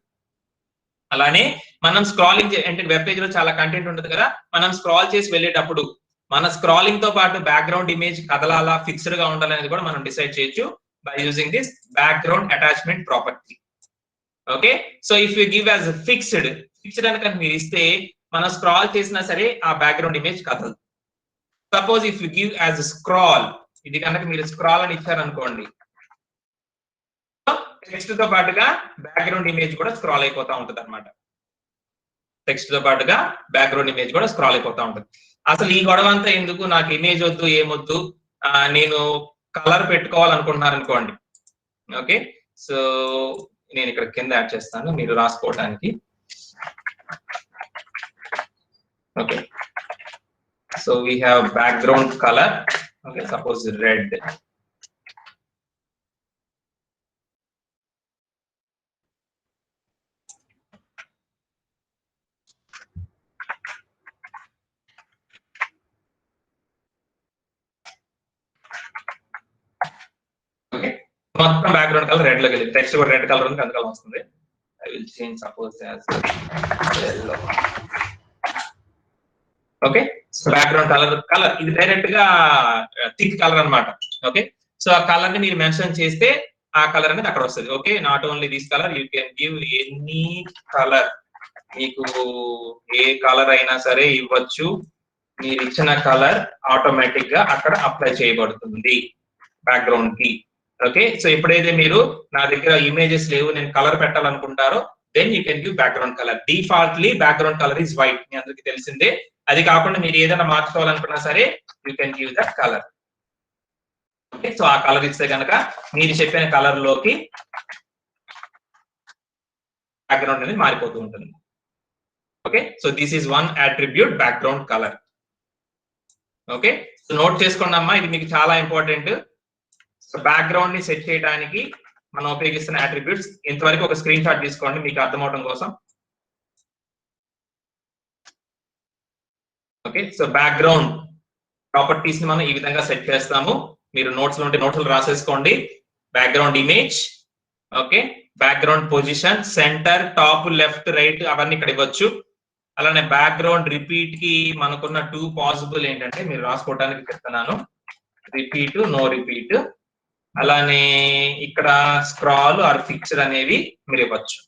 Speaker 1: అలానే మనం స్క్రాలింగ్ అంటే వెబ్ పేజ్ లో చాలా కంటెంట్ ఉంటుంది కదా, మనం స్క్రాల్ చేసి వెళ్ళేటప్పుడు మన స్క్రాలింగ్ తో పాటు బ్యాక్గ్రౌండ్ ఇమేజ్ కదలాలా, ఫిక్స్డ్ గా ఉండాలనేది కూడా మనం డిసైడ్ చేయొచ్చు by using this background attachment property. Okay, so if you give as fixed అని కనుక మీరు ఇస్తే మనం స్క్రాల్ చేసినా సరే ఆ బ్యాక్గ్రౌండ్ ఇమేజ్ కదలదు. Suppose if you give as scroll, ఇది కనుక మీరు స్క్రాల్ అని ఇచ్చారనుకోండి, టెక్స్ట్ తో పాటుగా బ్యాక్గ్రౌండ్ ఇమేజ్ కూడా స్క్రాల్ అయిపోతా ఉంటుంది అనమాట. టెక్స్ట్ తో పాటుగా బ్యాక్గ్రౌండ్ ఇమేజ్ కూడా స్క్రాల్ అయిపోతా ఉంటుంది. అసలు ఈ గొడవ అంతా ఎందుకు, నాకు ఇమేజ్ వద్దు ఏమొద్దు, నేను కలర్ పెట్టుకోవాలనుకుంటున్నారు అనుకోండి. ఓకే, సో నేను ఇక్కడ కింద యాడ్ చేస్తాను మీరు రాసుకోవడానికి. Okay, so we have background colour. Okay, suppose red. మొత్తం బ్యాక్గ్రౌండ్ కలర్ రెడ్ లోకి వెళ్ళింది, టెక్స్ట్ కూడా రెడ్ కలర్ ఉంది, అందుకని వస్తుంది. I will change suppose as yellow. Okay, so background colour ఇది డైరెక్ట్ గా థిక్ కలర్ అన్నమాట. ఓకే, సో ఆ కలర్ ని మీరు మెన్షన్ చేస్తే ఆ కలర్ అనేది అక్కడ వస్తుంది. Okay, not only this colour, you can give any colour. మీకు ఏ కలర్ అయినా సరే ఇవ్వచ్చు. మీరు ఇచ్చిన కలర్ ఆటోమేటిక్ గా అక్కడ అప్లై చేయబడుతుంది బ్యాక్గ్రౌండ్ కి. ఓకే, సో ఎప్పుడైతే మీరు నా దగ్గర ఇమేజెస్ లేవు నేను కలర్ పెట్టాలనుకుంటారో then you can give background colour. Defaultly background colour is white, మీ అందరికి తెలిసిందే. అది కాకుండా మీరు ఏదైనా మార్చుకోవాలనుకున్నా సరే you can give that colour. Okay, so ఆ కలర్ ఇస్తే కనుక మీరు చెప్పిన కలర్ లోకి బ్యాక్గ్రౌండ్ అనేది మారిపోతూ ఉంటుంది. Okay, so this is one attribute background colour. Okay, so note చేసుకోండి అమ్మా, ఇది మీకు చాలా ఇంపార్టెంట్. సో బ్యాక్గ్రౌండ్ ని సెట్ చేయడానికి మనం ఉపయోగిస్తున్న అట్రిబ్యూట్స్. ఇంతవరకు ఒక స్క్రీన్ షాట్ తీసుకోండి మీకు అర్థమవడం కోసం. ఓకే, సో బ్యాక్గ్రౌండ్ ప్రాపర్టీస్ ని మనం ఈ విధంగా సెట్ చేస్తాము. మీరు నోట్స్ లో ఉంటే నోట్స్ రాసేసుకోండి. Background image, okay, background position, centre, top, left, right అవన్నీ ఇక్కడ ఇవ్వచ్చు. అలానే బ్యాక్గ్రౌండ్ రిపీట్ కి మనకున్న 2 పాసిబుల్ ఏంటంటే మీరు రాసుకోవడానికి చెప్తున్నాను, రిపీట్, నో రిపీట్. అలానే ఇక్కడ స్క్రాల్ ఆర్ ఫిక్స్డ్ అనేవి మీరు ఇవ్వచ్చు.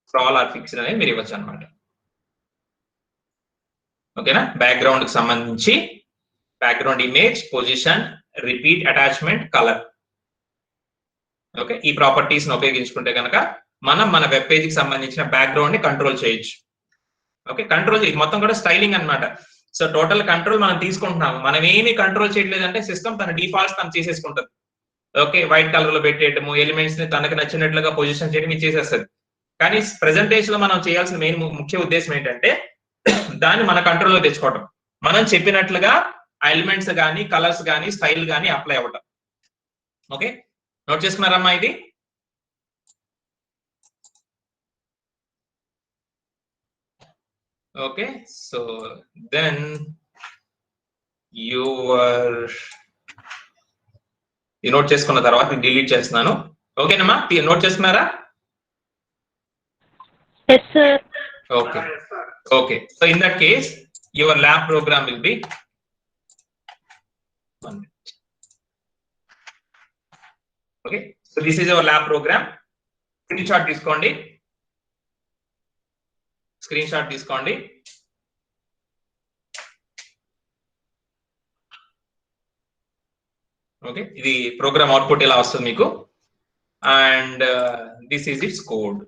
Speaker 1: స్క్రాల్ ఆర్ ఫిక్స్డ్ అనేవి మీరు ఇవ్వచ్చు అనమాట. ఓకేనా, బ్యాక్గ్రౌండ్ కి సంబంధించి background image, position, repeat, attachment, colour. Okay, ఈ ప్రాపర్టీస్ ని ఉపయోగించుకుంటే కనుక మనం మన వెబ్ పేజ్ కి సంబంధించిన బ్యాక్గ్రౌండ్ ని కంట్రోల్ చేయొచ్చు. ఓకే, కంట్రోల్ మొత్తం కూడా స్టైలింగ్ అన్నమాట. సో టోటల్ కంట్రోల్ మనం తీసుకుంటున్నాము. మనం ఏమి కంట్రోల్ చేయట్లేదంటే సిస్టమ్ తన డిఫాల్ట్స్ తను చేసేసుకుంటుంది. ఓకే, వైట్ కలర్ లో పెట్టేయటము, ఎలిమెంట్స్ ని తనకు నచ్చినట్లుగా పొజిషన్ చేయడం ఇది చేసేస్తుంది. కానీ ప్రెజెంటేషన్ లో మనం చేయాల్సిన మెయిన్ ముఖ్య ఉద్దేశం ఏంటంటే దాన్ని మన కంట్రోల్లో తెచ్చుకోవటం. మనం చెప్పినట్లుగా ఎలిమెంట్స్ కానీ కలర్స్ కానీ స్టైల్ కానీ అప్లై అవ్వటం. ఓకే, నోట్ చేసుకున్నారమ్మా ఇది? ఓకే, సో దెన్ ఈ నోట్ చేసుకున్న తర్వాత డిలీట్ చేస్తున్నాను. ఓకేనమ్మా, నోట్ చేసుకున్నారా? Okay, okay, so in that case your lab program will be okay. So this is your lab program. Screen shot తీసుకోండి, స్క్రీన్ షాట్ తీసుకోండి. ఓకే, ఇది ప్రోగ్రామ్ అవుట్పుట్ ఇలా వస్తుంది మీకు. And this is its code.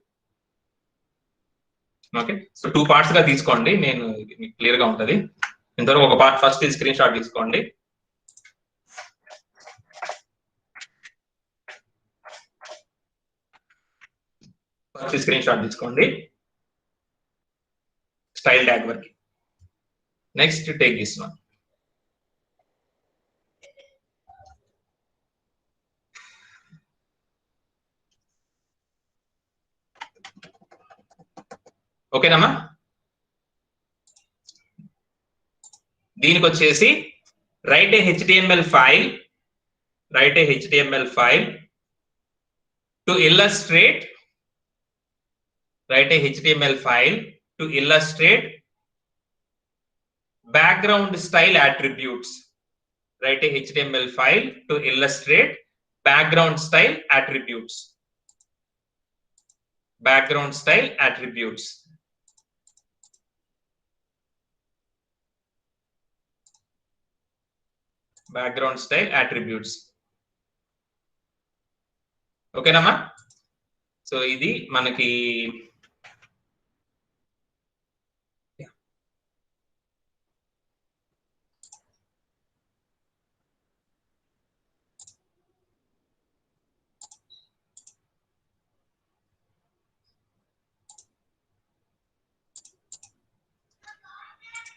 Speaker 1: Okay, so 2 parts గా తీసుకోండి, నేను మీకు క్లియర్ గా ఉంటది. ఇంతవరకు ఒక పార్ట్ ఫస్ట్ స్క్రీన్ షాట్ తీసుకోండి. ఫస్ట్ స్క్రీన్ షాట్ తీసుకోండి స్టైల్ ట్యాగ్ వరకు. Next take this one. ఓకేనమ్మా, దీనికి వచ్చేసి right a HTML file, right a HTML file to illustrate, right a HTML file to illustrate background style attributes. Write a HTML file to illustrate background style attributes. Background style attributes. Background style attributes. Okay nama? So idi manaki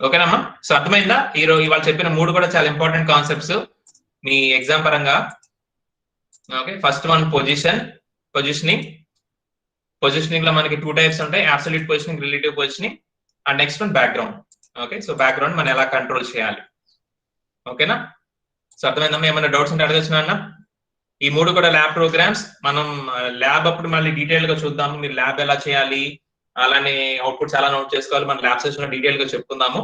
Speaker 1: ఓకేనమ్మా. So అర్థమైందా? ఇవాళ చెప్పిన 3 కూడా చాలా important concepts మీ exam పరంగా. Okay, first one positioning. Positioning లో మనకి 2 types ఉంటాయి, absolute positioning, relative positioning. And next one background. Okay, so background మనం ఎలా కంట్రోల్ చేయాలి. ఓకేనా? సో అర్థమైందమ్మా? ఏమైనా డౌట్స్ ఉంటే అడగచ్చు నాన్న. ఈ 3 కూడా ల్యాబ్ ప్రోగ్రామ్స్. మనం ల్యాబ్ అప్పుడు మళ్ళీ డీటెయిల్ గా చూద్దాము, మీరు ల్యాబ్ ఎలా చేయాలి, అలానే అవుట్పుట్స్ ఎలా నోట్ చేసుకోవాలి, మన ల్యాబ్ సెషన్ లో డీటెయిల్ గా చెప్పుకుందాము.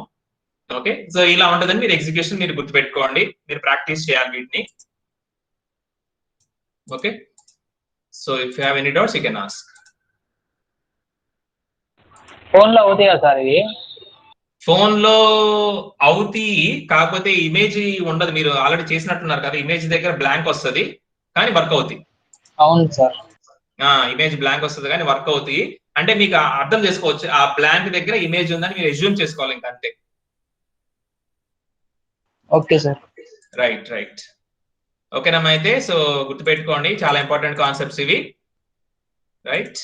Speaker 1: ఓకే, సో ఇలా ఉంటుందని మీరు ఎగ్జిక్యూషన్ మీరు గుర్తుపెట్టుకోండి, మీరు ప్రాక్టీస్ చేయాలి వీటిని. Okay, so if you have any doubts you can ask.
Speaker 3: Phone లో అవుతాయి కదా సార్ ఇవి?
Speaker 1: ఫోన్ లో అవుతాయి, కాకపోతే ఇమేజ్ ఉండదు. మీరు ఆల్రెడీ చేసినట్టున్నారు కదా, ఇమేజ్ దగ్గర బ్లాంక్ వస్తుంది కానీ వర్క్ అవుతాయి.
Speaker 3: అవును సార్.
Speaker 1: ఇమేజ్ బ్లాంక్ వస్తుంది కానీ వర్క్ అవుతాయి. అంటే మీకు అర్థం చేసుకోవచ్చు, ఆ బ్లాంక్ దగ్గర ఇమేజ్ ఉందని మీరు అజ్యూమ్ చేసుకోవాలి ఇంకా అంతే.
Speaker 3: Okay sir.
Speaker 1: రైట్. ఓకేనమ్మా, అయితే సో గుర్తుపెట్టుకోండి, చాలా ఇంపార్టెంట్ కాన్సెప్ట్స్ ఇవి. రైట్.